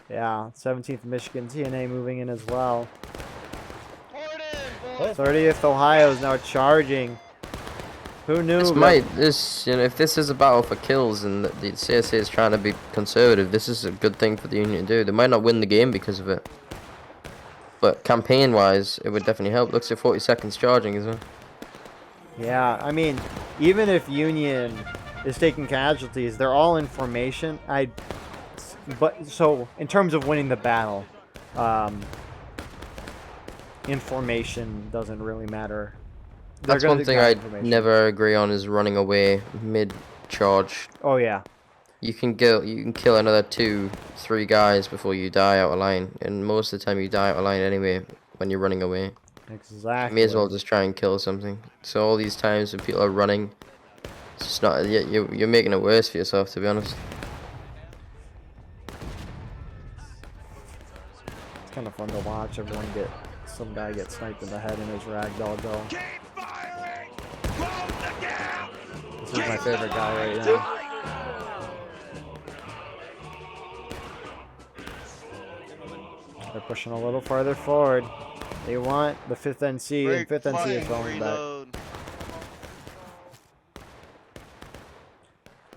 Yeah, 17th Michigan TNA moving in as well. 40, 30th Ohio is now charging. Who knew? If this is a battle for kills and the CSA is trying to be conservative, this is a good thing for the Union to do. They might not win the game because of it, but campaign-wise, it would definitely help. Looks at 40 seconds charging as well. Yeah, I mean, even if Union is taking casualties, they're all in formation. But so in terms of winning the battle, information doesn't really matter. That's one thing I never agree on is running away mid-charge. Oh yeah. You can kill another 2-3 guys before you die out of line, and most of the time you die out of line anyway when you're running away. Exactly. You may as well just try and kill something. So all these times when people are running, it's just not. You're making it worse for yourself, to be honest. It's kind of fun to watch some guy get sniped in the head and his ragdoll go. This is my favorite guy right now. They're pushing a little farther forward. They want the 5th NC, and 5th NC is going back.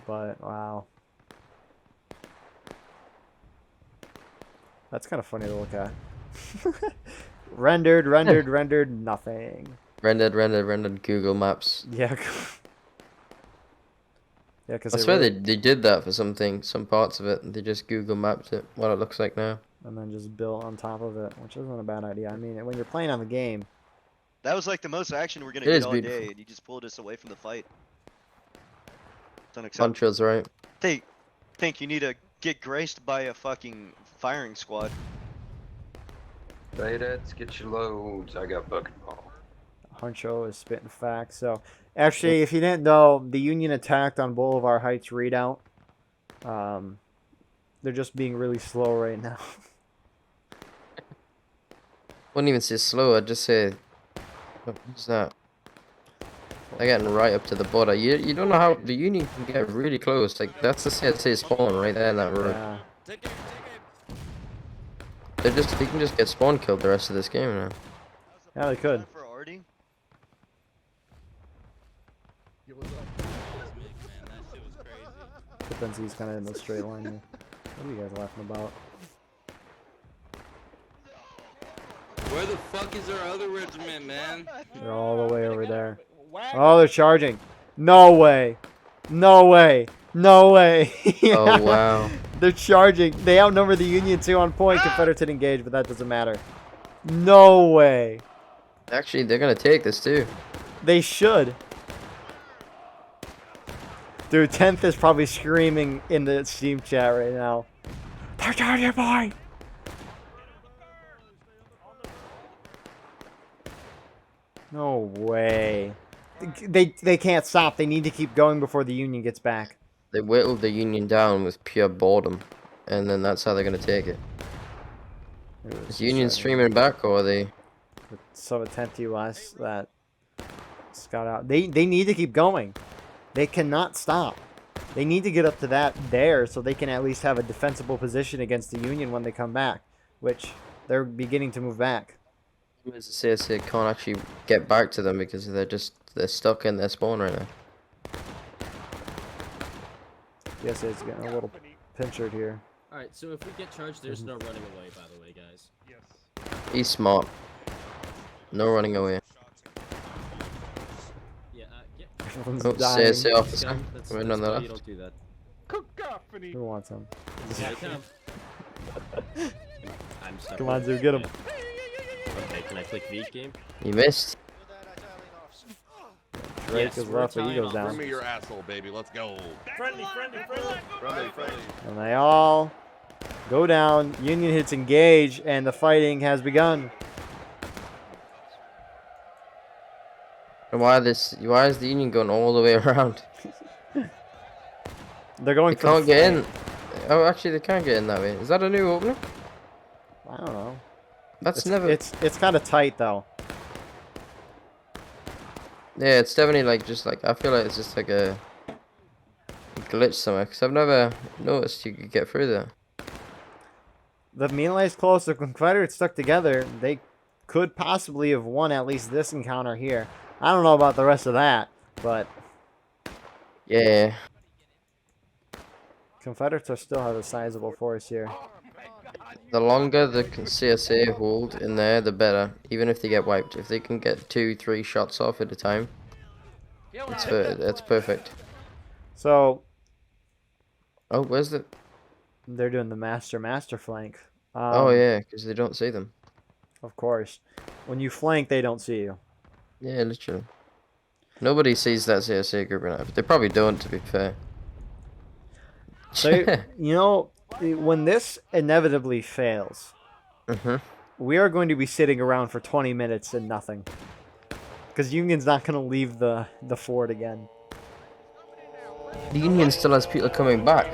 But, wow. That's kind of funny to look at. rendered, nothing. Rendered Google Maps. Yeah. Yeah, because I swear they did that for some parts of it. They just Google Mapped it, what it looks like now. And then just built on top of it, which isn't a bad idea. I mean, when you're playing on the game. That was like the most action we're gonna get all day, and you just pulled us away from the fight. It's unacceptable. Poncho's right. Think you need to get graced by a fucking firing squad. Betas, get your loads. I got bucket ball. Huncho is spitting facts. So, actually, if you didn't know, the Union attacked on Boulevard Heights redoubt. They're just being really slow right now. Wouldn't even say slow. I'd just say, what's that? They're getting right up to the border. You don't know how the Union can get really close. Like that's the CSA spawn right there in that road. Yeah. They can just get spawn killed the rest of this game now. Yeah, they could. Depends he's kind of in the straight line here. What are you guys laughing about? Where the fuck is our other regiment, man? They're all the way over there. Oh, they're charging. No way. No way. No way. Yeah. Oh, wow. They're charging. They outnumber the Union 2 on point. Confederate didn't engage, but that doesn't matter. No way. Actually, they're going to take this too. They should. Dude, 10th is probably screaming in the Steam chat right now. They're charging, boy! No way. They can't stop. They need to keep going before the Union gets back. They whittled the Union down with pure boredom, and then that's how they're going to take it. Is the Union streaming back, or are they... So 10th US that scout out. They need to keep going. They cannot stop. They need to get up to that there so they can at least have a defensible position against the Union when they come back, which they're beginning to move back. The CSA can't actually get back to them because they're stuck in their spawn right now. Yes, it's getting a little pinchered here. Alright, so if we get charged, there's no running away, by the way, guys. Yes. He's smart. No running away. Yeah, Everyone's oh, dying. CSA officer. That's Coming on the why left. you don't do that. Cacophony. Who wants him? Yeah, I can. I'm stuck. Come on, Zoo, get him. Okay, can I click V game? You missed. Drake is left, but he goes down. Bring me your asshole, baby. Let's go. Friendly. And they all go down. Union hits engage, and the fighting has begun. And why is the Union going all the way around? They're going. They can't get in. Oh, actually, they can't get in that way. Is that a new opening? I don't know. That's it's never. It's kind of tight though. Yeah, it's definitely like just like I feel like it's just like a glitch somewhere because I've never noticed you could get through there. The melee's close. The Confederates stuck together. They could possibly have won at least this encounter here. I don't know about the rest of that, but yeah, Confederates are still have a sizable force here. the longer the CSA hold in there, the better. Even if they get wiped, if they can get 2-3 shots off at a time, it's perfect. So, oh, where's the? They're doing the master flank. Oh yeah, because they don't see them. Of course, when you flank, they don't see you. Yeah, literally. Nobody sees that CSA group right now, but they probably don't, to be fair. So, you know, when this inevitably fails, we are going to be sitting around for 20 minutes and nothing. Because Union's not going to leave the fort again. The Union still has people coming back.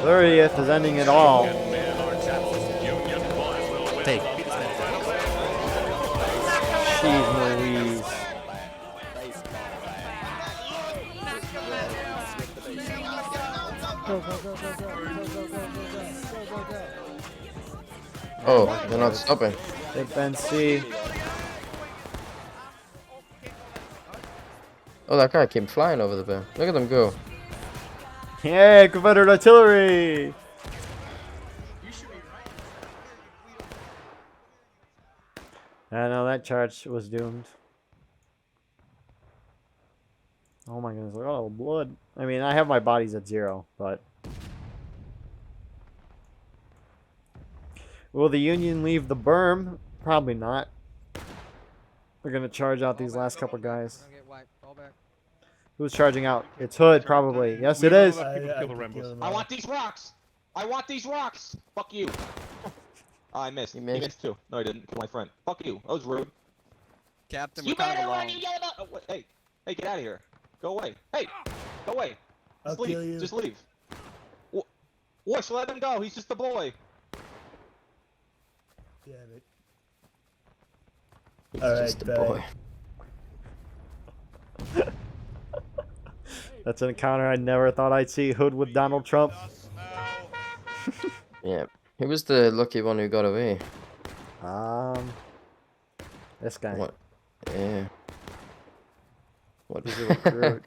30th is ending it all. Hey. Jeez Louise. Oh, they're not stopping. Big Ben C. Oh, that guy came flying over the bear. Look at them go. Yay, Confederate artillery! I know that charge was doomed. Oh my goodness, look at all the blood. I mean, I have my bodies at 0, but... Will the Union leave the berm? Probably not. They're gonna charge out these last couple guys. Who's charging out? It's Hood, probably. Yes, it is. I want these rocks! I want these rocks! Fuck you! Oh, I missed. He missed too. No, I didn't. Kill my friend. Fuck you. That was rude. Captain, You better run, you yell about. Oh, wait, hey, hey, get out of here. Go away. Hey, go away. Just leave. Just leave. Whoosh, let him go. He's just a boy. Damn it. He's just a boy. That's an encounter I never thought I'd see. Hood with Donald Trump. Yeah. Who was the lucky one who got away? This guy. What? Yeah. What? He's a recruit.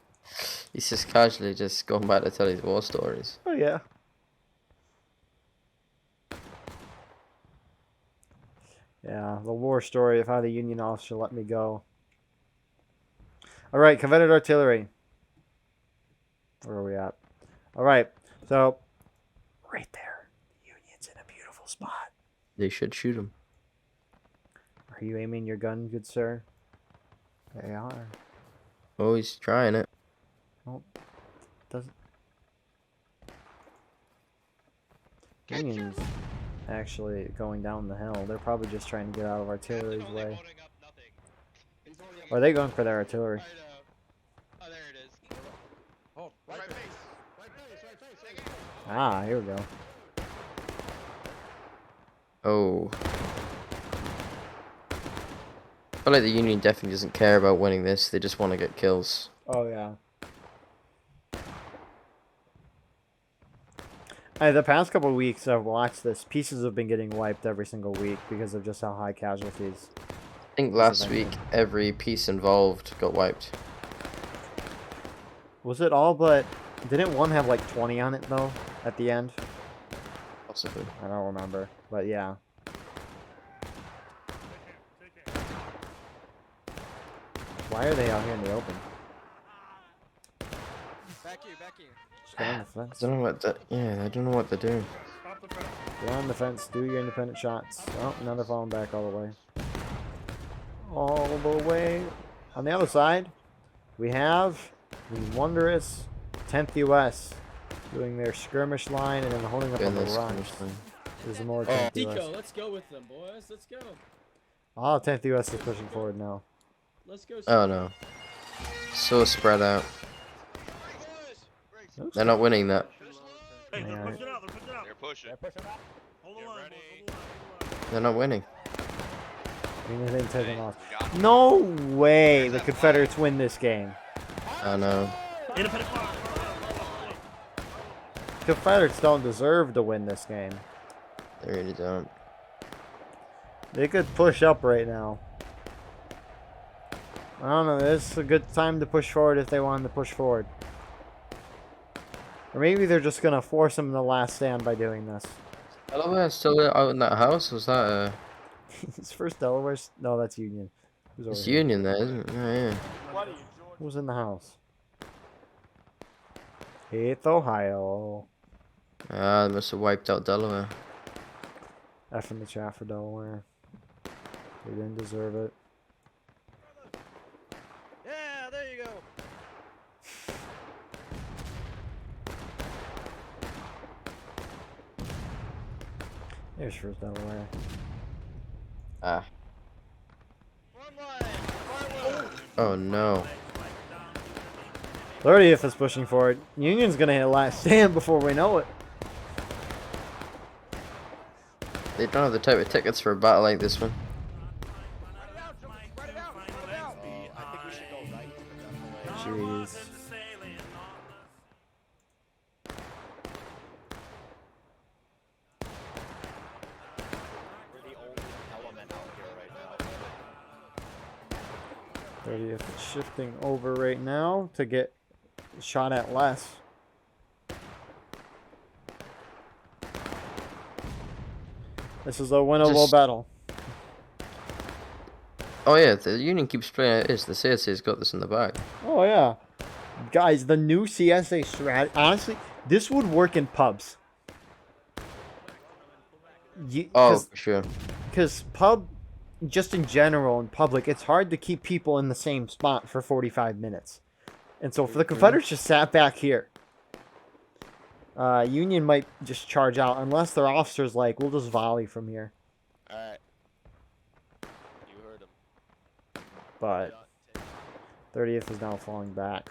He's just casually just going back to tell his war stories. Oh, yeah. Yeah, the war story of how the Union officer let me go. Alright, Confederate artillery. Where are we at? Alright, so right there. Union's in a beautiful spot. They should shoot him. Are you aiming your gun, good sir? They are. Oh, he's trying it. Oh, doesn't. Union's actually going down the hill. They're probably just trying to get out of artillery's way. Or are they going for their artillery? Oh, there it is. Oh, right face. Right face. Ah, here we go. Oh. I feel like the Union definitely doesn't care about winning this. They just want to get kills. Oh, yeah. The past couple of weeks I've watched this. Pieces have been getting wiped every single week because of just how high casualties. I think last week every piece involved got wiped. Was it all but... Didn't one have like 20 on it though at the end? Possibly. I don't remember. But yeah. Why are they out here in the open? Back here. Just get on the fence. I don't know what I don't know what they're doing. Get on the fence, do your independent shots. Oh, now they're falling back all the way. All the way. On the other side, we have the wondrous 10th US doing their skirmish line and then holding up on the rocks. There's more 10th US. Tico, let's go with them, boys. Let's go. Oh, 10th US is pushing forward now. Let's go. Oh no. So spread out. They're not winning that. Hey, they're Alright. pushing out. They're pushing out. They're pushing. Hold the line. They're not winning. Union taking loss. No way the Confederates win this game. I know. Confederates don't deserve to win this game. They really don't. They could push up right now. I don't know. This is a good time to push forward if they wanted to push forward. Or maybe they're just going to force them in the last stand by doing this. Delaware still out in that house? Was that It's first Delaware's? No, that's Union. Who's over It's here? Union there, isn't it? Oh, yeah. Who's in the house? It's Ohio. Ah, they must have wiped out Delaware. F in the chat for Delaware. They didn't deserve it. Yeah, there you go. There's first Delaware. Ah. Oh no. 30th is pushing forward. Union's gonna hit last stand before we know it. They don't have the type of tickets for a battle like this one. Jeez. We're the only element out here right now. 30th is shifting over right now to get shot at less. This is a winnable battle. Oh yeah, the Union keeps playing it is. The CSA's got this in the bag. Oh yeah. Guys, the new CSA strat, honestly, this would work in pubs. Oh, for sure. Because pub, just in general, in public, it's hard to keep people in the same spot for 45 minutes. And so if the Confederates just sat back here, Union might just charge out, unless their officer's like, we'll just volley from here. Alright. You heard him. But 30th is now falling back.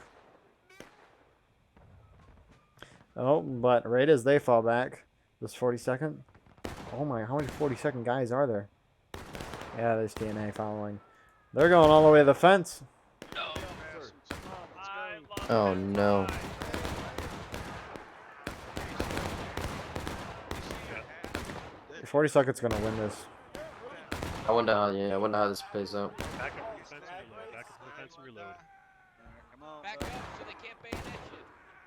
Oh, but right as they fall back, this 42nd. Oh my, how many 42nd guys are there? Yeah, there's TNA following. They're going all the way to the fence. Oh no. The 42nd's gonna win this. I wonder how this plays out. Back up to the fence and reload. Back up to the fence and reload. Come on. Back up so they can't bayonet you.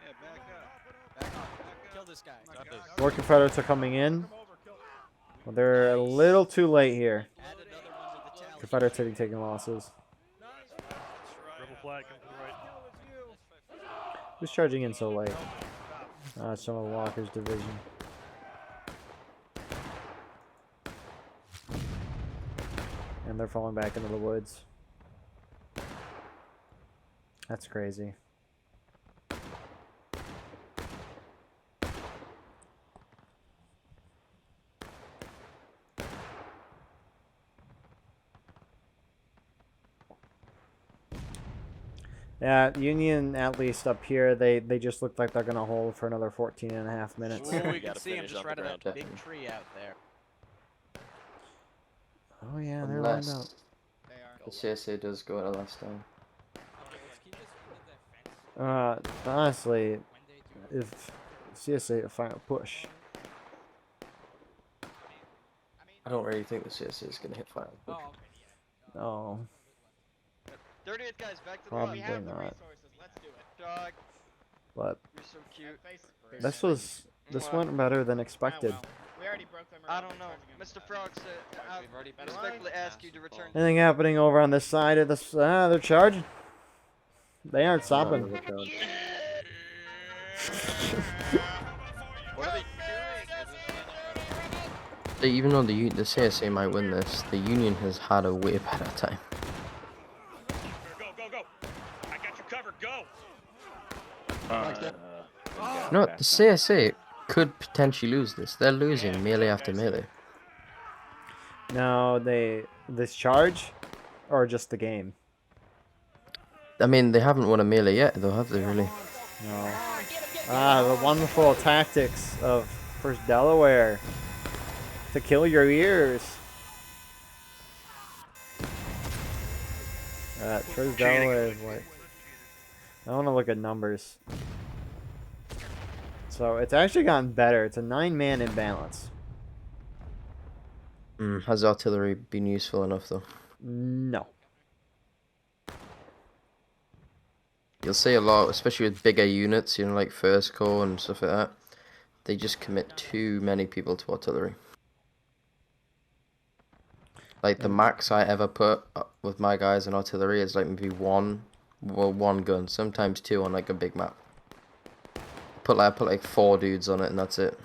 Yeah, back up. Back up. Kill this guy. Got this. More Confederates are coming in. Well, they're a little too late here. Confederates are taking losses. Rebel flag, come to the right. Who's charging in so late? Some of Walker's division. And they're falling back into the woods. That's crazy. Yeah, Union, at least up here, they just look like they're going to hold for another 14.5 minutes. Ooh, we can see him just right on that big tree out there. Oh yeah, they're lined up. The CSA does go at a last time. Honestly, if CSA a final push. I don't really think the CSA is going to hit final push. No. 30th guys, back to the Probably We have not. the resources. Let's do it. Dog. But You're so cute. this went better than expected. We already broke them. I don't know. Mr. Frogs, I respectfully ask you to return. Anything happening over on this side of this? They're charging. They aren't stopping. What are they doing? Even though the CSA might win this, the Union has had a way better time. Go, go, go. I got you covered. Go. No, the CSA could potentially lose this. They're losing melee after melee. No, this charge, or just the game. I mean, they haven't won a melee yet, though, have they? Really? No. The wonderful tactics of first Delaware to kill your ears. First Delaware is what? I want to look at numbers. So it's actually gotten better. It's a 9-man imbalance. Has artillery been useful enough though? No. You'll see a lot, especially with bigger units, you know, like First Corps and stuff like that. They just commit too many people to artillery. Like the max I ever put with my guys in artillery is like maybe one gun, sometimes 2 on like a big map. I put like 4 dudes on it and that's it.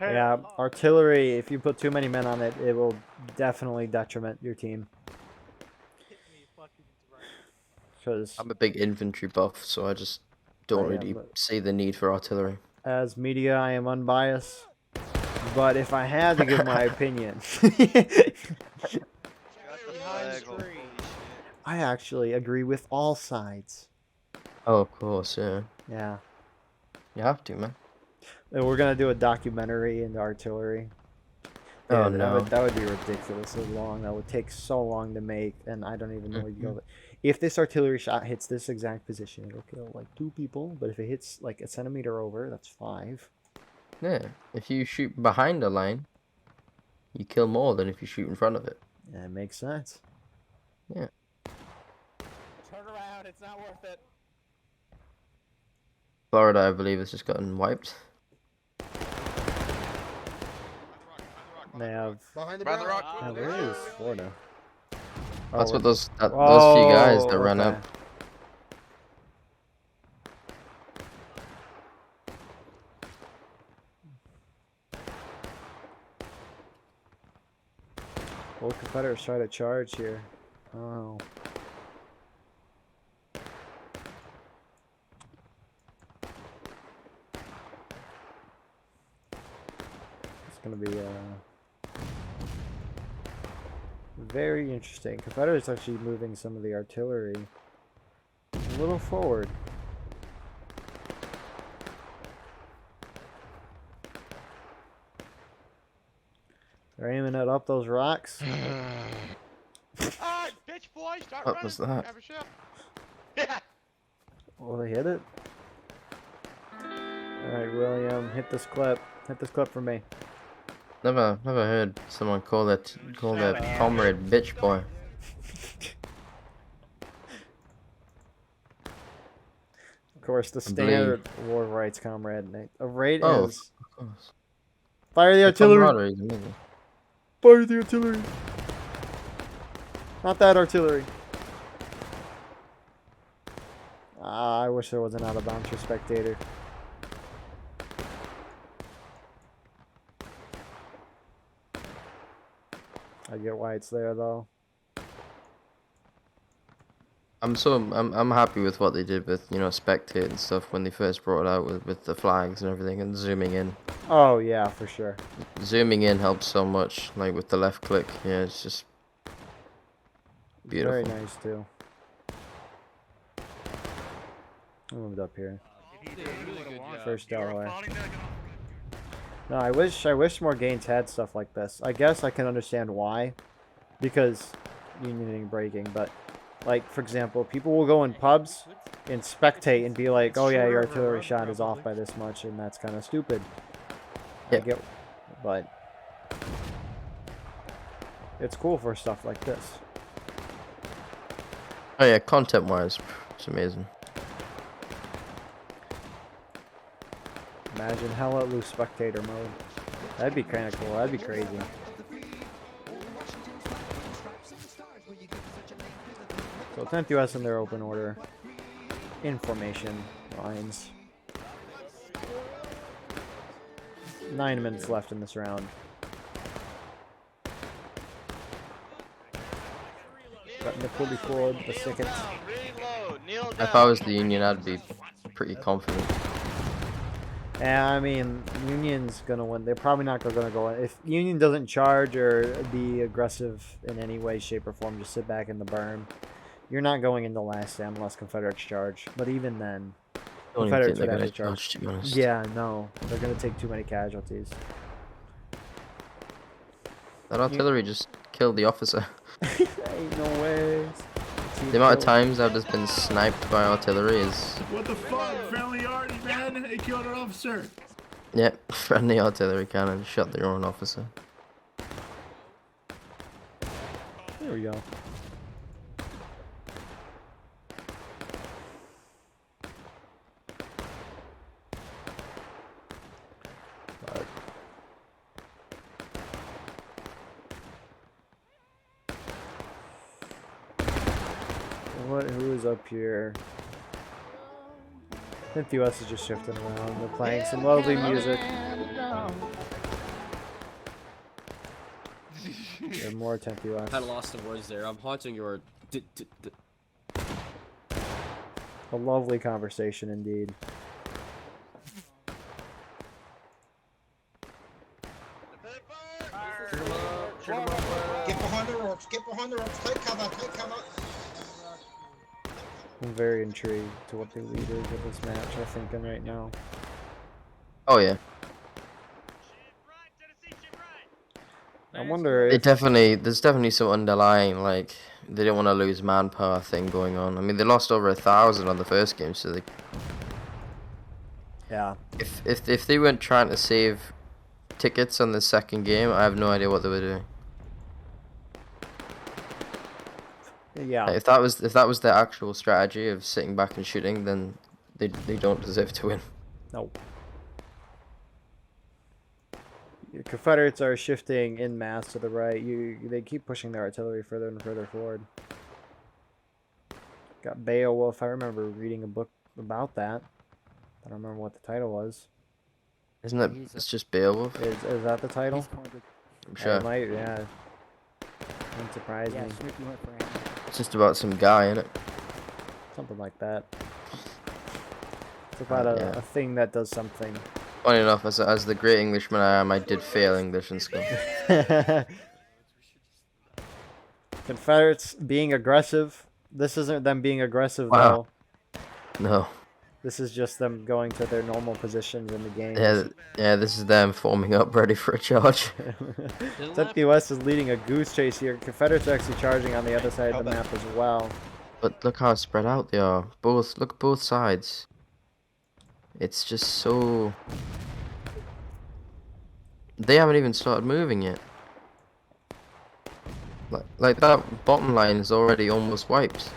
Yeah, artillery, if you put too many men on it, it will definitely detriment your team. Because I'm a big infantry buff, so I just don't really see the need for artillery. as media, I am unbiased. But if I had to give my opinion, I actually agree with all sides. Oh, of course, yeah. Yeah. You have to, man. And we're gonna do a documentary into artillery. Oh, Dude, no. that would be ridiculously long. That would take so long to make, and I don't even know where you go. If this artillery shot hits this exact position, it'll kill like 2 people. But if it hits like a centimeter over, that's 5. Yeah. If you shoot behind a line, you kill more than if you shoot in front of it. That makes sense. Yeah. Turn around, it's not worth it. Florida, I believe, has just gotten wiped. They have. Behind the rock. Yeah, where is Florida? That's Oh, what those few guys that ran okay. up. Well, Confederates try to charge here. Oh. It's gonna be very interesting. Confederates actually moving some of the artillery a little forward. They're aiming it up those rocks. Alright, bitch boy, start What running. was that? Have a shot. Yeah. Oh, they hit it? Alright, William, hit this clip. Hit this clip for me. Never heard someone call their comrade bitch boy. Of course, the standard war rights comrade. A rate Oh, is of course. fire the artillery. camaraderie is amazing. Fire the artillery. Not that artillery. I wish there was an out of bounds for spectator. I get why it's there though. I'm happy with what they did with, you know, spectate and stuff when they first brought it out with the flags and everything and zooming in. Oh yeah, for sure. Zooming in helps so much, like with the left click. Yeah, it's just beautiful. Very nice too. I moved up here. First Delaware. No, I wish more games had stuff like this. I guess I can understand why, because unioning breaking, but like for example, people will go in pubs and spectate and be like, "Oh yeah, your artillery shot is off by this much," and that's kind of stupid. Yeah. I get, but it's cool for stuff like this. Oh yeah, content-wise, it's amazing. Imagine hell let loose spectator mode. That'd be kind of cool. That'd be crazy. So 10th US in their open order. Information lines. 9 minutes left in this round. Got Nicoli Ford, the second. If I was the Union, I'd be pretty confident. Yeah, I mean, Union's gonna win. They're probably not gonna go in. If Union doesn't charge or be aggressive in any way, shape, or form, just sit back in the berm. You're not going into last stand unless Confederates charge. But even then, Don't even Confederates think would they're have to gonna charge. charge, to be honest. Yeah, no, they're gonna take too many casualties. That artillery just killed the officer. Ain't no way. The amount of times I've just been sniped by artillery is... What the fuck? Friendly arty, man. He killed an officer. Yep, friendly artillery cannon shot their own officer. There we go. Who is up here? I think the US is just shifting around. They're playing some lovely music. They're more 10th US. Kind of lost the words there. I'm haunting your. A lovely conversation indeed. Get behind the rocks, get behind the rocks, take cover, take cover. I'm very intrigued to what the leaders of this match are thinking right now. Oh yeah. I wonder if... There's definitely some underlying, like, they don't want to lose manpower thing going on. I mean, they lost over 1,000 on the first game, so they... Yeah. If they weren't trying to save tickets on the second game, I have no idea what they were doing. Yeah. If that was their actual strategy of sitting back and shooting, then they don't deserve to win. Nope. The Confederates are shifting en masse to the right. They keep pushing their artillery further and further forward. Got Beowulf. I remember reading a book about that. I don't remember what the title was. Isn't it? It's just Beowulf. Is that the title? I'm sure. It might, yeah. Wouldn't surprise me. It's just about some guy, innit? Something like that. It's about a thing that does something. Funny enough, as the great Englishman I am, I did fail English in school. Confederates being aggressive. This isn't them being aggressive, Wow. though. No. This is just them going to their normal positions in the game. Yeah, this is them forming up, ready for a charge. 10th US is leading a goose chase here. Confederates are actually charging on the other side of the map as well. But look how spread out they are. Look both sides. It's just so... They haven't even started moving yet. Like that bottom line is already almost wiped.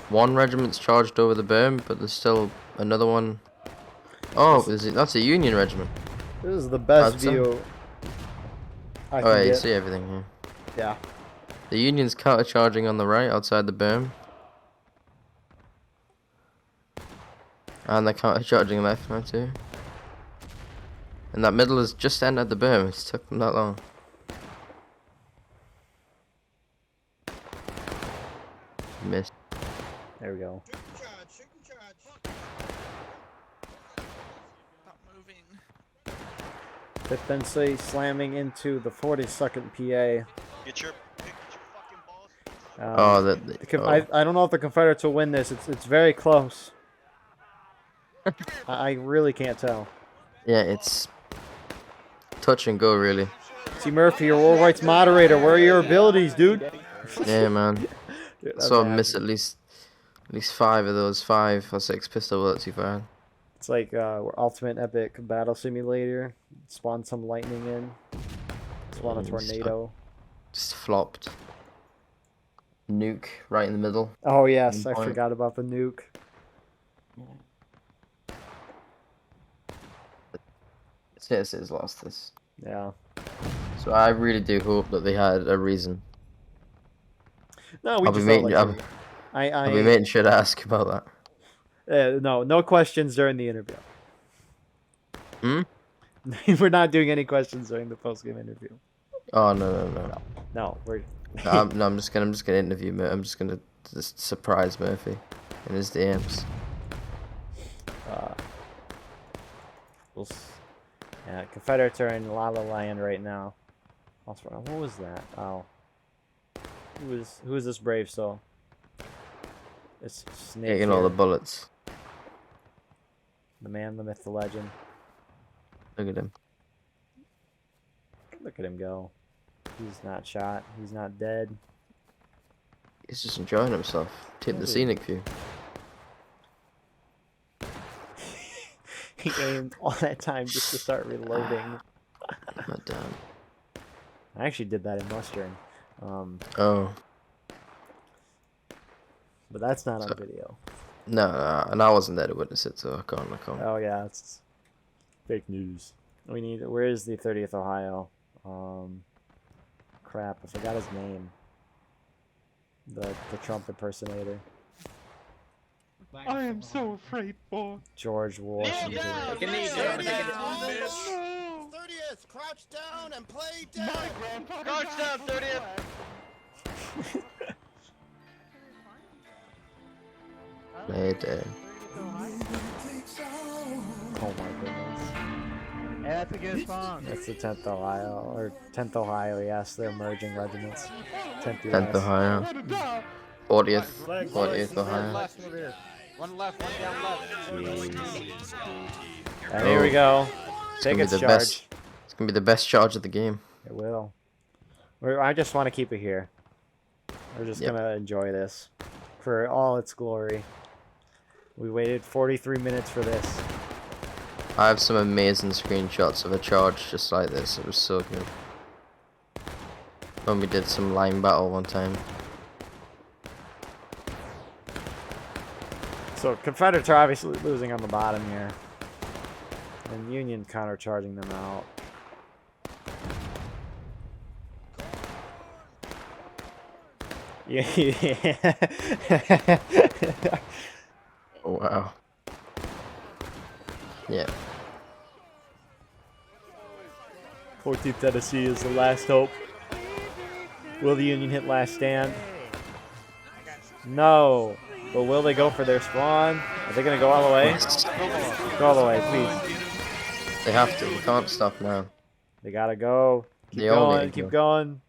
One regiment's charged over the berm, but there's still another one. Oh, that's a Union regiment. This is the best view I can Oh yeah, you get. see everything here. Yeah. The Union's counter-charging on the right, outside the berm. And they're counter-charging left now too. And that middle is just entered the berm, it's took them that long. Missed. There we go. Defensively slamming into the 42nd PA. Get your fucking balls. I don't know if the Confederates will win this. It's very close. I really can't tell. Yeah, it's touch and go really. See Murphy, your war rights moderator. Where are your abilities, dude? Yeah, man. Dude, So I missed at least 5 of those 5 or 6 pistol bullets you fired. It's like Ultimate Epic Battle Simulator. Spawn some lightning in. Spawn a tornado. Just flopped. Nuke right in the middle. Oh yes, I forgot about the nuke. CSA's lost this. Yeah. So I really do hope that they had a reason. No, we I'll just be felt making, like I'll be making sure to ask about that. no questions during the interview. Hmm? We're not doing any questions during the post-game interview. Oh no. No, we're. I'm just gonna interview. I'm just gonna surprise Murphy in his DMs. Yeah, Confederates are in La La Land right now. What was that? Oh, who is this brave soul? It's Snake. Taking all the bullets. The man, the myth, the legend. Look at him. Look at him go. He's not shot. He's not dead. He's just enjoying himself. Take the scenic view. He aimed all that time just to start reloading. Not down. I actually did that in Western. Oh. But that's not on video. No, and I wasn't there to witness it, so I can't. Oh yeah, it's fake news. We need. Where is the 30th Ohio? Crap, I forgot his name. The Trump impersonator. I am so afraid, boy. George Washington. Yeah, 30th, crouch down and play dead. Crouch down, 30th. Play dead. Oh my goodness. Hey, that's a good song. That's the 10th Ohio, or 10th Ohio, yes, they're merging regiments. 10th 10th Ohio. 40th Ohio. One left, one down left. And here we go. Take its charge. It's gonna be the best charge of the game. It will. I just want to keep it here. We're just gonna enjoy this for all its glory. We waited 43 minutes for this. I have some amazing screenshots of a charge just like this. It was so good. When we did some line battle one time. So Confederates are obviously losing on the bottom here. And Union countercharging them out. Yeah. Oh, wow. Yeah. 14th Tennessee is the last hope. Will the Union hit last stand? No. But will they go for their spawn? Are they going to go all the way? Go all the way, please. They have to. We can't stop now. They got to go. Keep They all going. need to Keep go. going.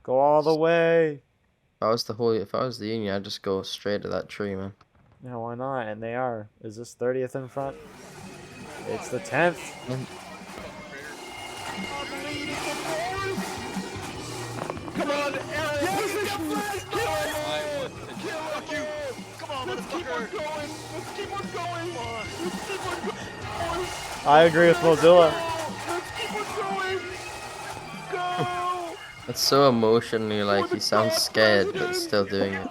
Go all the way. If I was the Union, I'd just go straight to that tree, man. No, why not? And they are. Is this 30th in front? It's the 10th. Come on, Eric! Come on, let's keep on going! Let's keep on going! Let's keep on going! I agree with Mozilla. Let's keep on going! Go! It's so emotionally like he sounds scared, but still doing it.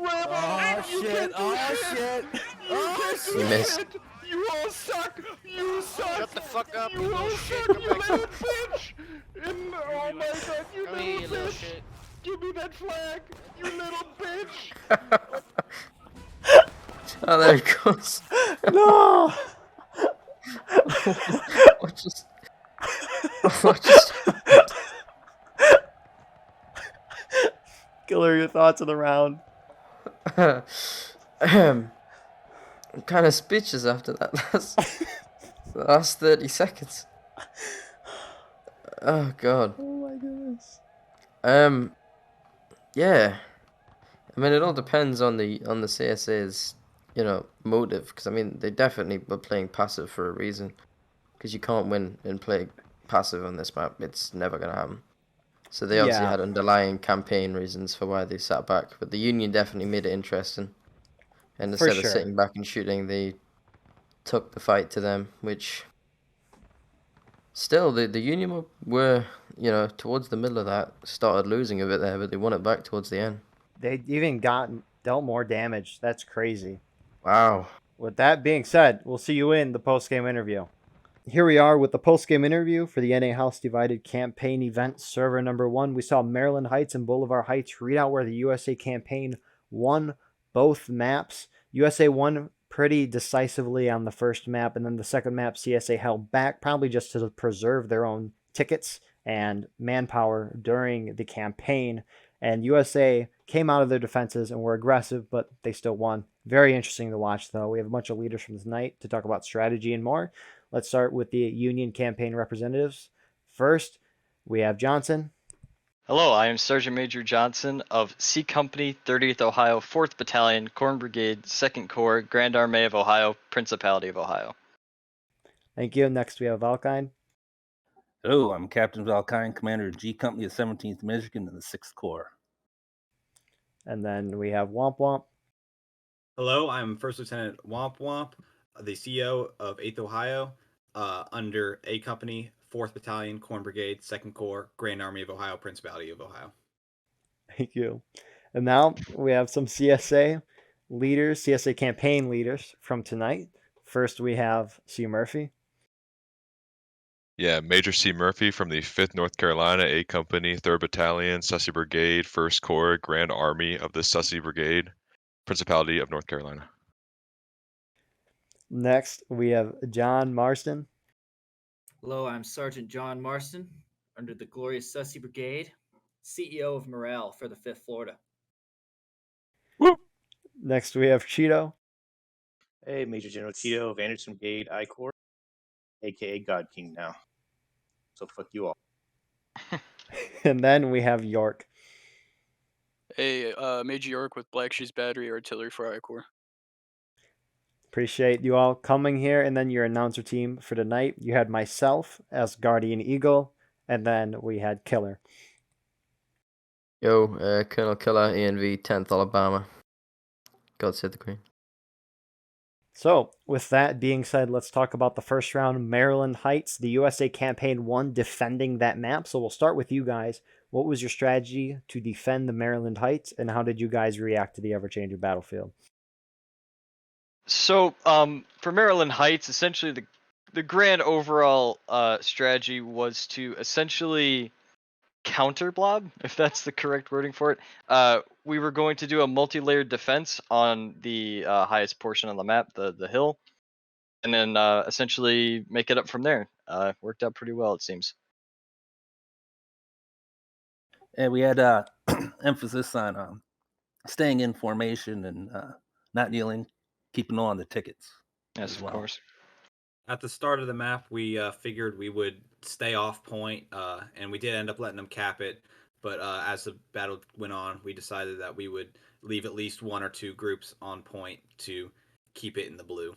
Oh shit! Oh shit! Oh shit! You missed. You all suck! You suck! Shut the fuck up, You all suck, you little bitch! And, oh my god, you little bitch! Give me that flag, you little bitch! Oh, there it goes. No! What just... What just... Killer, your thoughts of the round. I'm kind of speechless after that last 30 seconds. Oh god. Oh my goodness. Yeah. I mean, it all depends on the CSA's, motive. Because I mean, they definitely were playing passive for a reason. Because you can't win and play passive on this map. It's never gonna happen. So they obviously had underlying campaign reasons for why they sat back. But the Union definitely made it interesting. And instead of sitting back and shooting, they took the fight to them, which still the Union were towards the middle of that, started losing a bit there, but they won it back towards the end. They even dealt more damage. That's crazy. Wow. With that being said, we'll see you in the post-game interview. Here we are with the post-game interview for the NA House Divided campaign event server number 1. We saw Maryland Heights and Boulevard Heights read out where the USA campaign won both maps. USA won pretty decisively on the first map, and then the second map CSA held back, probably just to preserve their own tickets and manpower during the campaign. And USA came out of their defenses and were aggressive, but they still won. Very interesting to watch, though. We have a bunch of leaders from tonight to talk about strategy and more. Let's start with the Union campaign representatives. First, we have Johnson. Hello, I am Sergeant Major Johnson of C Company, 30th Ohio, 4th Battalion, Corn Brigade, 2nd Corps, Grand Army of Ohio, Principality of Ohio. Thank you. Next, we have Velkyne. Hello, I'm Captain Velkyne, Commander of G Company of 17th Michigan in the 6th Corps. And then we have WompWomp. Hello, I'm First Lieutenant WompWomp, the CEO of 8th Ohio, under A Company, 4th Battalion, Corn Brigade, 2nd Corps, Grand Army of Ohio, Principality of Ohio. Thank you. And now we have some CSA leaders, CSA campaign leaders from tonight. First, we have C. Murphy. Yeah, Major C. Murphy from the 5th North Carolina A Company, 3rd Battalion, Sussy Brigade, 1st Corps, Grand Army of the Sussy Brigade, Principality of North Carolina. Next, we have John Marsten. Hello, I'm Sergeant John Marsten, under the glorious Sussy Brigade, CEO of Morale for the 5th Florida. Woo! Next, we have Cheeto. Hey, Major General Cheeto of Anderson Brigade I Corps, aka God King now. So fuck you all. And then we have York. Hey, Major York with Black Shoes Battery Artillery for I Corps. Appreciate you all coming here. And then your announcer team for tonight. You had myself as Guardian Eagle, and then we had Killer. Yo, Colonel Killer, ENV, 10th Alabama. God save the Queen. So, with that being said, let's talk about the first round, Maryland Heights. The USA Campaign 1 defending that map. So we'll start with you guys. What was your strategy to defend the Maryland Heights, and how did you guys react to the ever-changing battlefield? So, for Maryland Heights, essentially the grand overall strategy was to essentially counter blob, if that's the correct wording for it. We were going to do a multi-layered defense on the highest portion on the map, the hill, and then essentially make it up from there. Worked out pretty well, it seems. And we had emphasis on staying in formation and not kneeling, keeping on the tickets. Yes, of course. At the start of the map, we figured we would stay off point, and we did end up letting them cap it. But as the battle went on, we decided that we would leave at least 1 or 2 groups on point to keep it in the blue.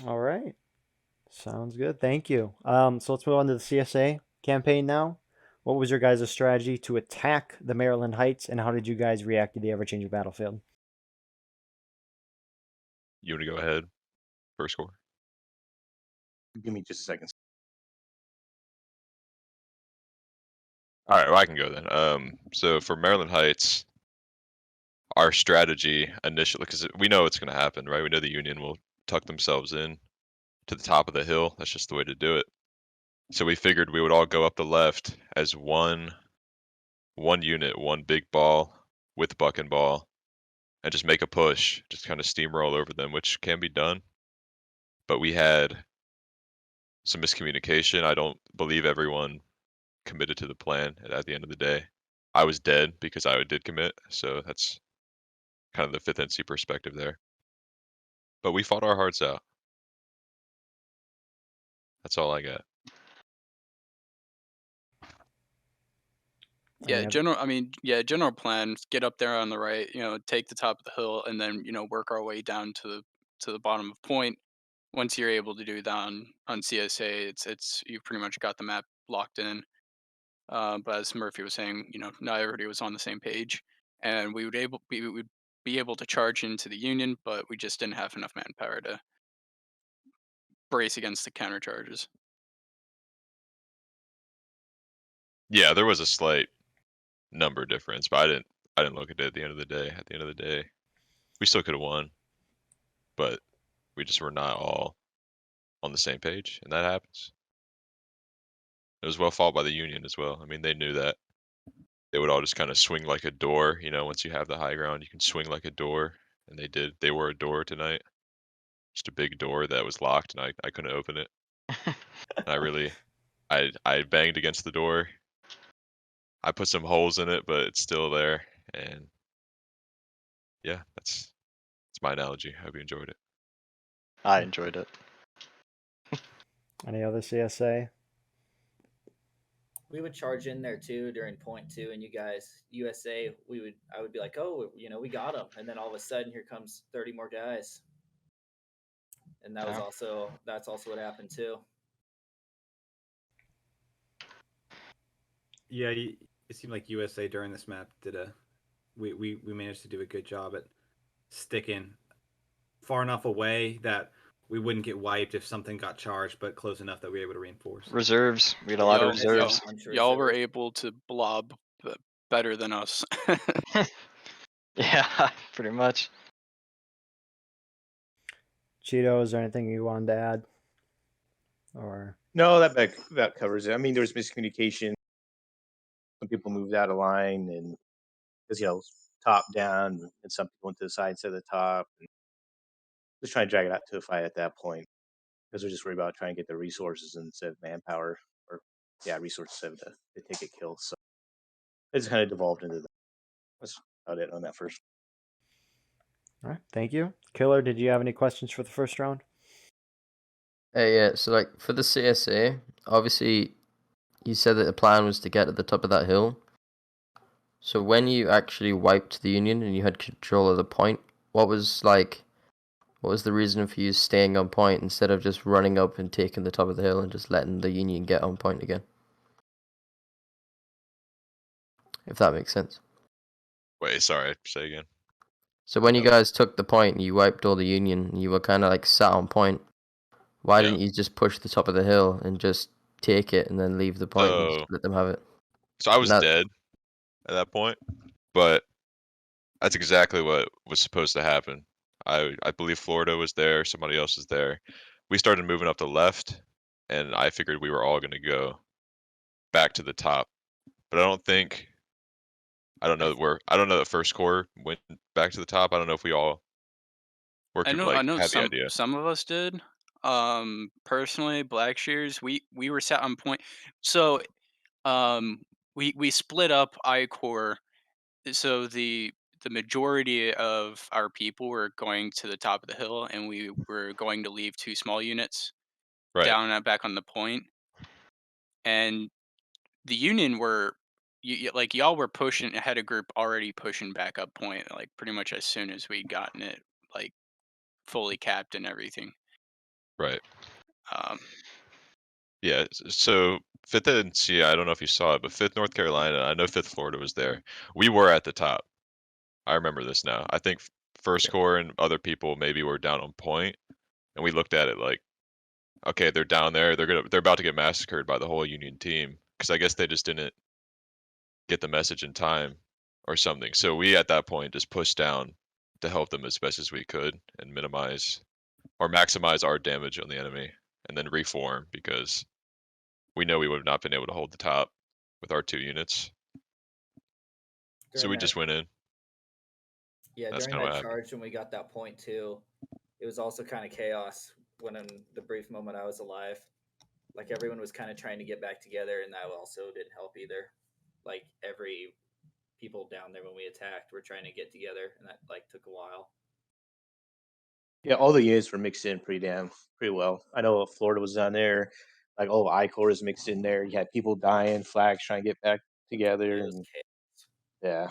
All right. Sounds good. Thank you. So let's move on to the CSA campaign now. What was your guys' strategy to attack the Maryland Heights, and how did you guys react to the ever-changing battlefield? You want to go ahead? First Corps. Give me just a second. All right, well, I can go then. So for Maryland Heights, our strategy initially, because we know it's going to happen, right? We know the Union will tuck themselves in to the top of the hill. That's just the way to do it. So we figured we would all go up the left as one unit, one big ball with buck and ball, and just make a push, just kind of steamroll over them, which can be done. But we had some miscommunication. I don't believe everyone committed to the plan at the end of the day. I was dead because I did commit, so that's kind of the 5th NC perspective there. But we fought our hearts out. That's all I got. Yeah, general plan, get up there on the right, take the top of the hill, and then, work our way down to the bottom of point. Once you're able to do that on CSA, it's you've pretty much got the map locked in. But as Murphy was saying, not everybody was on the same page, and we would be able to charge into the Union, but we just didn't have enough manpower to brace against the counter charges. Yeah, there was a slight number difference, but I didn't look at it at the end of the day. At the end of the day, we still could have won, but we just were not all on the same page, and that happens. It was well fought by the Union as well. I mean, they knew that. They would all just kind of swing like a door. Once you have the high ground, you can swing like a door, and they did. They were a door tonight. Just a big door that was locked, and I couldn't open it. And I banged against the door. I put some holes in it, but it's still there. And yeah, that's my analogy. I hope you enjoyed it. I enjoyed it. Any other CSA? We would charge in there too during point 2, and you guys, USA, I would be like, oh, we got them, and then all of a sudden here comes 30 more guys, and that's also what happened too. Yeah, it seemed like USA during this map did we managed to do a good job at sticking far enough away that we wouldn't get wiped if something got charged, but close enough that we were able to reinforce. Reserves. We had a lot of reserves. Y'all were able to blob better than us. Yeah, pretty much. Cheeto, is there anything you wanted to add? Or No, that covers it. I mean, there was miscommunication. Some people moved out of line, and because top down, and some people went to the side instead of the top. And just trying to drag it out to a fight at that point because we're just worried about trying to get the resources instead of manpower, or resources instead of to take a kill. So it just kind of devolved into that. That's about it on that first. all right, thank you. Killer, did you have any questions for the first round? Yeah, so like for the CSA, obviously you said that the plan was to get to the top of that hill. So when you actually wiped the Union and you had control of the point, what was the reason for you staying on point instead of just running up and taking the top of the hill and just letting the Union get on point again? If that makes sense. Wait, sorry, say again. So when you guys took the point and you wiped all the Union, and you were kind of like sat on point. Why didn't you just push the top of the hill and just take it and then leave the point and just let them have it? So I was dead at that point, but that's exactly what was supposed to happen. I believe Florida was there, somebody else was there. We started moving up the left, and I figured we were all going to go back to the top. But I don't know that first corps went back to the top. I don't know if we all were I know had the idea. some of us did. Personally, Black Shears, we were sat on point. So we split up I Corps. So the majority of our people were going to the top of the hill, and we were going to leave 2 small units down and back on the point. And the Union were like y'all were pushing ahead, a group already pushing back up point, like pretty much as soon as we gotten it like fully capped and everything. Right. Yeah, so 5th NC, I don't know if you saw it, but 5th North Carolina, I know 5th Florida was there. We were at the top. I remember this now. I think First Corps and other people maybe were down on point, and we looked at it like, okay, they're down there. They're about to get massacred by the whole Union team because I guess they just didn't get the message in time or something. So we at that point just pushed down to help them as best as we could and minimize or maximize our damage on the enemy, and then reform because we know we would have not been able to hold the top with our 2 units. So we just went in. Yeah, That's during kinda that what happened. charge when we got that point too, it was also kind of chaos when in the brief moment I was alive. Like everyone was kind of trying to get back together, and that also didn't help either. Like every people down there when we attacked were trying to get together, and that like took a while. Yeah, all the units were mixed in pretty well. I know Florida was down there, like all of I Corps is mixed in there. You had people dying, flags trying to get back together, and yeah.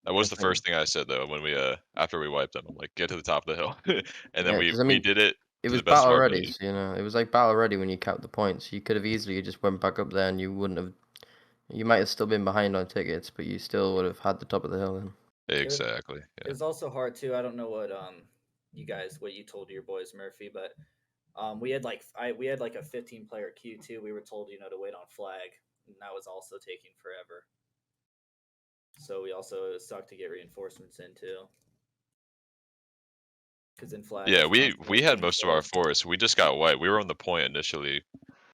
That was the first thing I said though when we after we wiped them. I'm like, get to the top of the hill, and then Yeah, we 'cause I mean, did it. It To was the best of battle our ready, ability. so, it was like battle ready when you capped the points. You could have easily just went back up there and you wouldn't have. You might have still been behind on tickets, but you still would have had the top of the hill then. Exactly. It was also hard too. I don't know what what you told your boys, Murphy, but we had like a 15-player queue too. We were told to wait on flag, and that was also taking forever. So we also sucked to get reinforcements in too. Because in flag, Yeah, we had most of our force. We just got wiped. We were on the point initially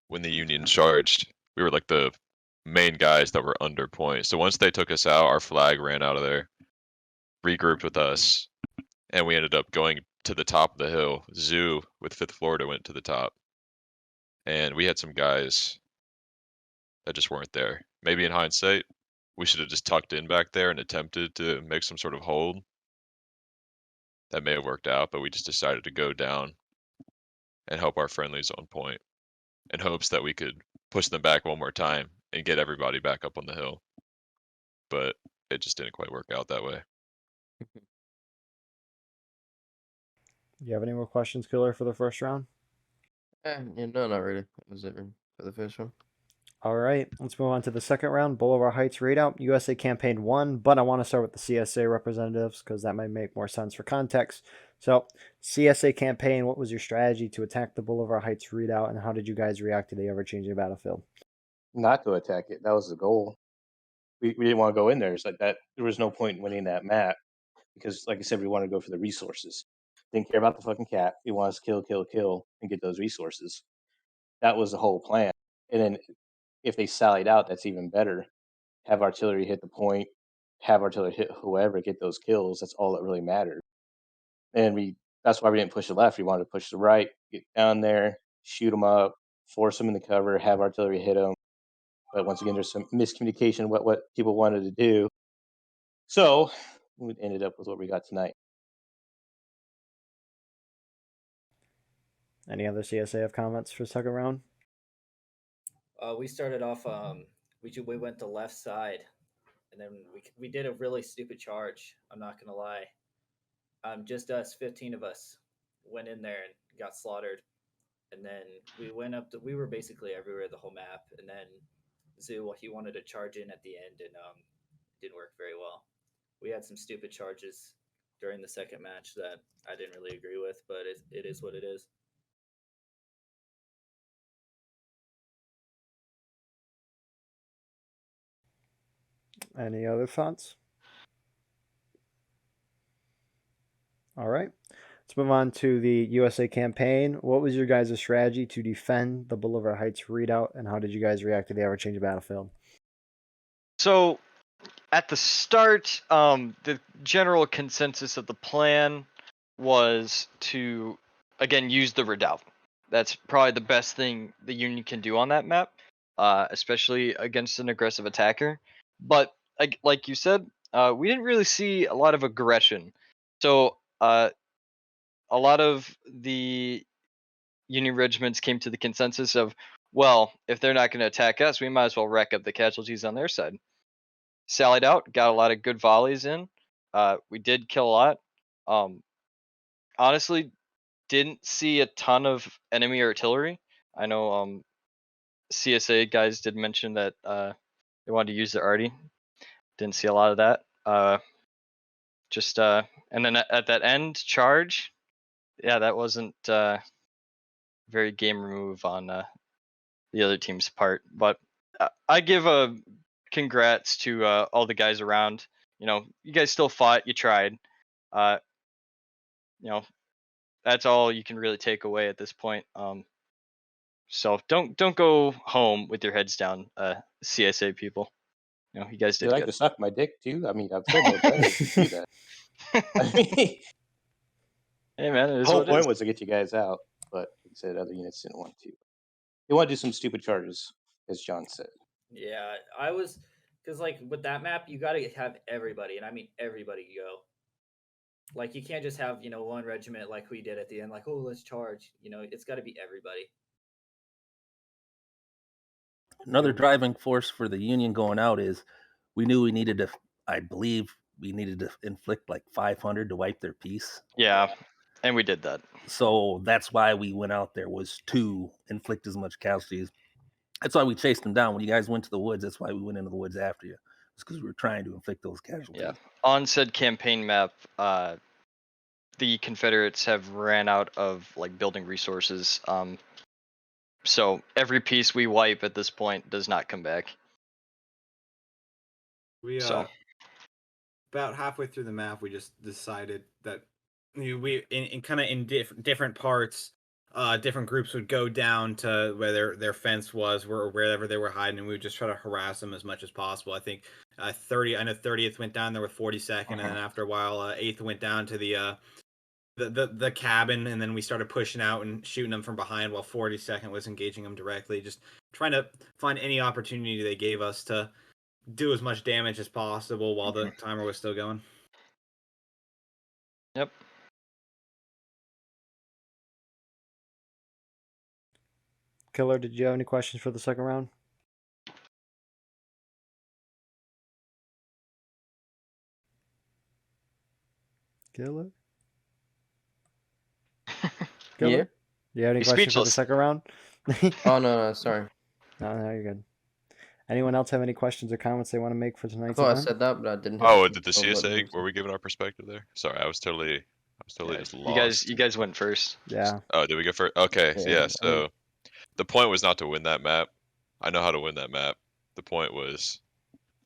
when the Union charged. We were like the main guys that were under point. So once they took us out, our flag ran out of there, regrouped with us, and we ended up going to the top of the hill. Zoo with 5th Florida went to the top. And we had some guys that just weren't there. Maybe in hindsight, we should have just tucked in back there and attempted to make some sort of hold. That may have worked out, but we just decided to go down and help our friendlies on point in hopes that we could push them back one more time and get everybody back up on the hill. But it just didn't quite work out that way. Do you have any more questions, Killer, for the first round? Yeah, no, not really. That was it for the first one. All right, let's move on to the second round. Boulevard Heights readout. USA campaign 1, but I want to start with the CSA representatives because that might make more sense for context. So, CSA campaign, what was your strategy to attack the Boulevard Heights readout, and how did you guys react to the ever-changing battlefield? Not to attack it. That was the goal. We didn't want to go in there. It's like that. There was no point in winning that map because, like I said, we wanted to go for the resources. Didn't care about the fucking cat. We wanted to kill, and get those resources. That was the whole plan. And then if they sallied out, that's even better. Have artillery hit the point, have artillery hit whoever, get those kills. That's all that really mattered. And that's why we didn't push the left. We wanted to push the right, get down there, shoot them up, force them in the cover, have artillery hit them. But once again, there's some miscommunication what people wanted to do. So we ended up with what we got tonight. Any other CSAF comments for second round? We started off. We went to left side, and then we did a really stupid charge. I'm not gonna lie. Just us, 15 of us, went in there and got slaughtered, and then we went up to. We were basically everywhere the whole map, and then Zoo he wanted to charge in at the end, and didn't work very well. We had some stupid charges during the second match that I didn't really agree with, but it is what it is. Any other thoughts? All right. Let's move on to the USA campaign. What was your guys' strategy to defend the Boulevard Heights readout, and how did you guys react to the ever-changing battlefield? So, at the start, the general consensus of the plan was to, again, use the redoubt. That's probably the best thing the Union can do on that map, especially against an aggressive attacker. But like you said, we didn't really see a lot of aggression. So a lot of the Union regiments came to the consensus of, well, if they're not going to attack us, we might as well rack up the casualties on their side. Sallied out, got a lot of good volleys in. We did kill a lot. Honestly, didn't see a ton of enemy artillery. I know CSA guys did mention that they wanted to use their arty. Didn't see a lot of that. And then at that end charge, yeah, that wasn't very game remove on the other team's part. But I give a congrats to all the guys around. You know, you guys still fought. You tried. You know, that's all you can really take away at this point. So don't go home with your heads down, CSA people. You know, you guys did You like good. to suck my dick too? I mean, I'm still more better if you do that. I mean, hey man, it is the whole what it point is. was to get you guys out, but like I said, other units didn't want to. They want to do some stupid charges, as John said. Yeah, I was because like with that map, you got to have everybody, and I mean everybody go. Like you can't just have one regiment like we did at the end, like oh let's charge. It's got to be everybody. Another driving force for the Union going out is we knew we needed to. I believe we needed to inflict like 500 to wipe their peace. Yeah, and we did that. So that's why we went out there, was to inflict as much casualties. That's why we chased them down. When you guys went to the woods, that's why we went into the woods after you. It's because we were trying to inflict those casualties. Yeah. On said campaign map, the Confederates have ran out of like building resources. So every piece we wipe at this point does not come back. We So about halfway through the map, we just decided that we in different parts, different groups would go down to where their fence was, or wherever they were hiding, and we would just try to harass them as much as possible. I think 30th went down there with 42nd, and then after a while, 8th went down to the cabin, and then we started pushing out and shooting them from behind while 42nd was engaging them directly, just trying to find any opportunity they gave us to do as much damage as possible while the timer was still going. Yep. Killer, did you have any questions for the second round? Killer? Killer? Do you have any He's questions for the speechless. second round? Oh no, sorry. No, you're good. Anyone else have any questions or comments they want to make for I tonight's thought I event? said that, but I didn't. Oh, did the I'll let CSA? them Were we giving our perspective there? Sorry, I was totally just You lost. guys went first. Yeah. Oh, did we go first? Okay, Yeah, yeah. I mean- So the point was not to win that map. I know how to win that map. The point was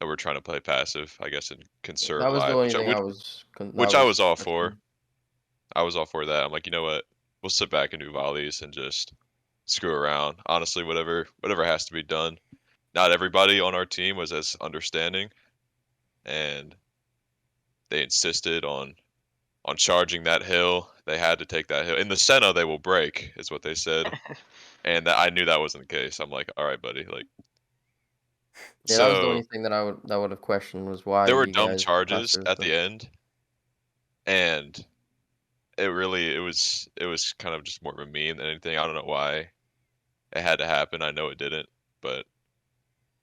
that we're trying to play passive, I guess, and conserve That was the lives, only thing I was. which I was all for. I was all for that. I'm like, you know what? We'll sit back and do volleys and just screw around. Honestly, whatever has to be done. Not everybody on our team was as understanding, and they insisted on charging that hill. They had to take that hill. In the Senna, they will break, is what they said. And I knew that wasn't the case. I'm like, all right, buddy. Like, Yeah, that was the only thing that I would have questioned was why there were you dumb guys charges passive, at but- the end, and it was kind of just more of a meme than anything. I don't know why it had to happen. I know it didn't, but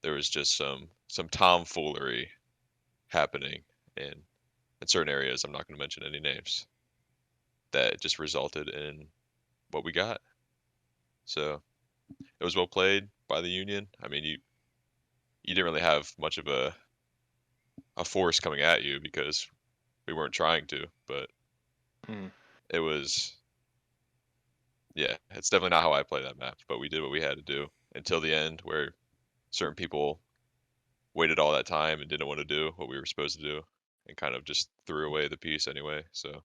there was just some tomfoolery happening in certain areas. I'm not going to mention any names. That just resulted in what we got. So it was well played by the Union. I mean, you didn't really have much of a force coming at you because we weren't trying to, but it was, yeah, it's definitely not how I play that map, but we did what we had to do until the end, where certain people waited all that time and didn't want to do what we were supposed to do and kind of just threw away the piece anyway. So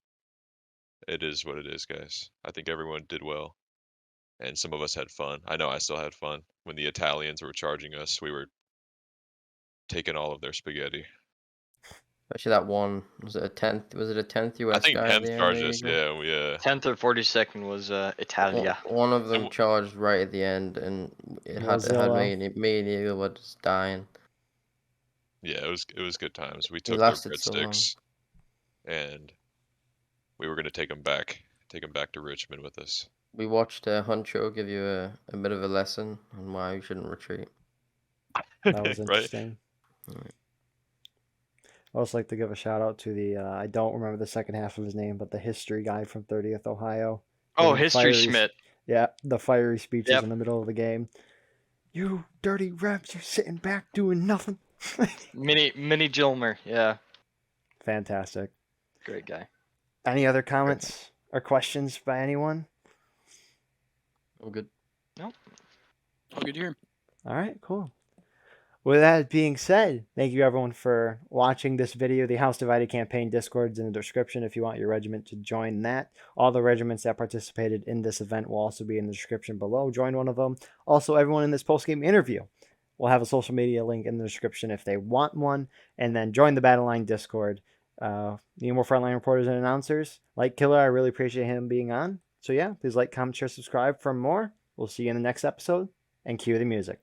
it is what it is, guys. I think everyone did well, and some of us had fun. I know I still had fun. When the Italians were charging us, we were taking all of their spaghetti. Actually, that one was it a 10th? Was it a 10th US I think guy? 10th charged us. Yeah, 10th or 42nd was Italia. One of them charged right at the end, and it had Mozilla. me and Eagle were just dying. Yeah, it was good times. We It took their lasted so long. breadsticks, and we were gonna take them back to Richmond with us. We watched Huncho give you a bit of a lesson on why you shouldn't retreat. That was Right. interesting. I also like to give a shout out to the I don't remember the second half of his name, but the history guy from 30th Ohio. Oh, Giving History fiery- Schmidt. Yeah, the fiery speeches Yep. in the middle of the game. You dirty reps, you're sitting back doing nothing. Mini Gilmer, yeah. Fantastic. Great guy. Any other comments or questions by anyone? All good. Nope. All good here. All right, cool. With that being said, thank you everyone for watching this video. The House Divided Campaign Discord's in the description if you want your regiment to join that. All the regiments that participated in this event will also be in the description below. Join one of them. Also, everyone in this post-game interview will have a social media link in the description if they want one. And then join the Battle Line Discord. Need more frontline reporters and announcers? Like Killer, I really appreciate him being on. So yeah, please like, comment, share, subscribe for more. We'll see you in the next episode. And cue the music.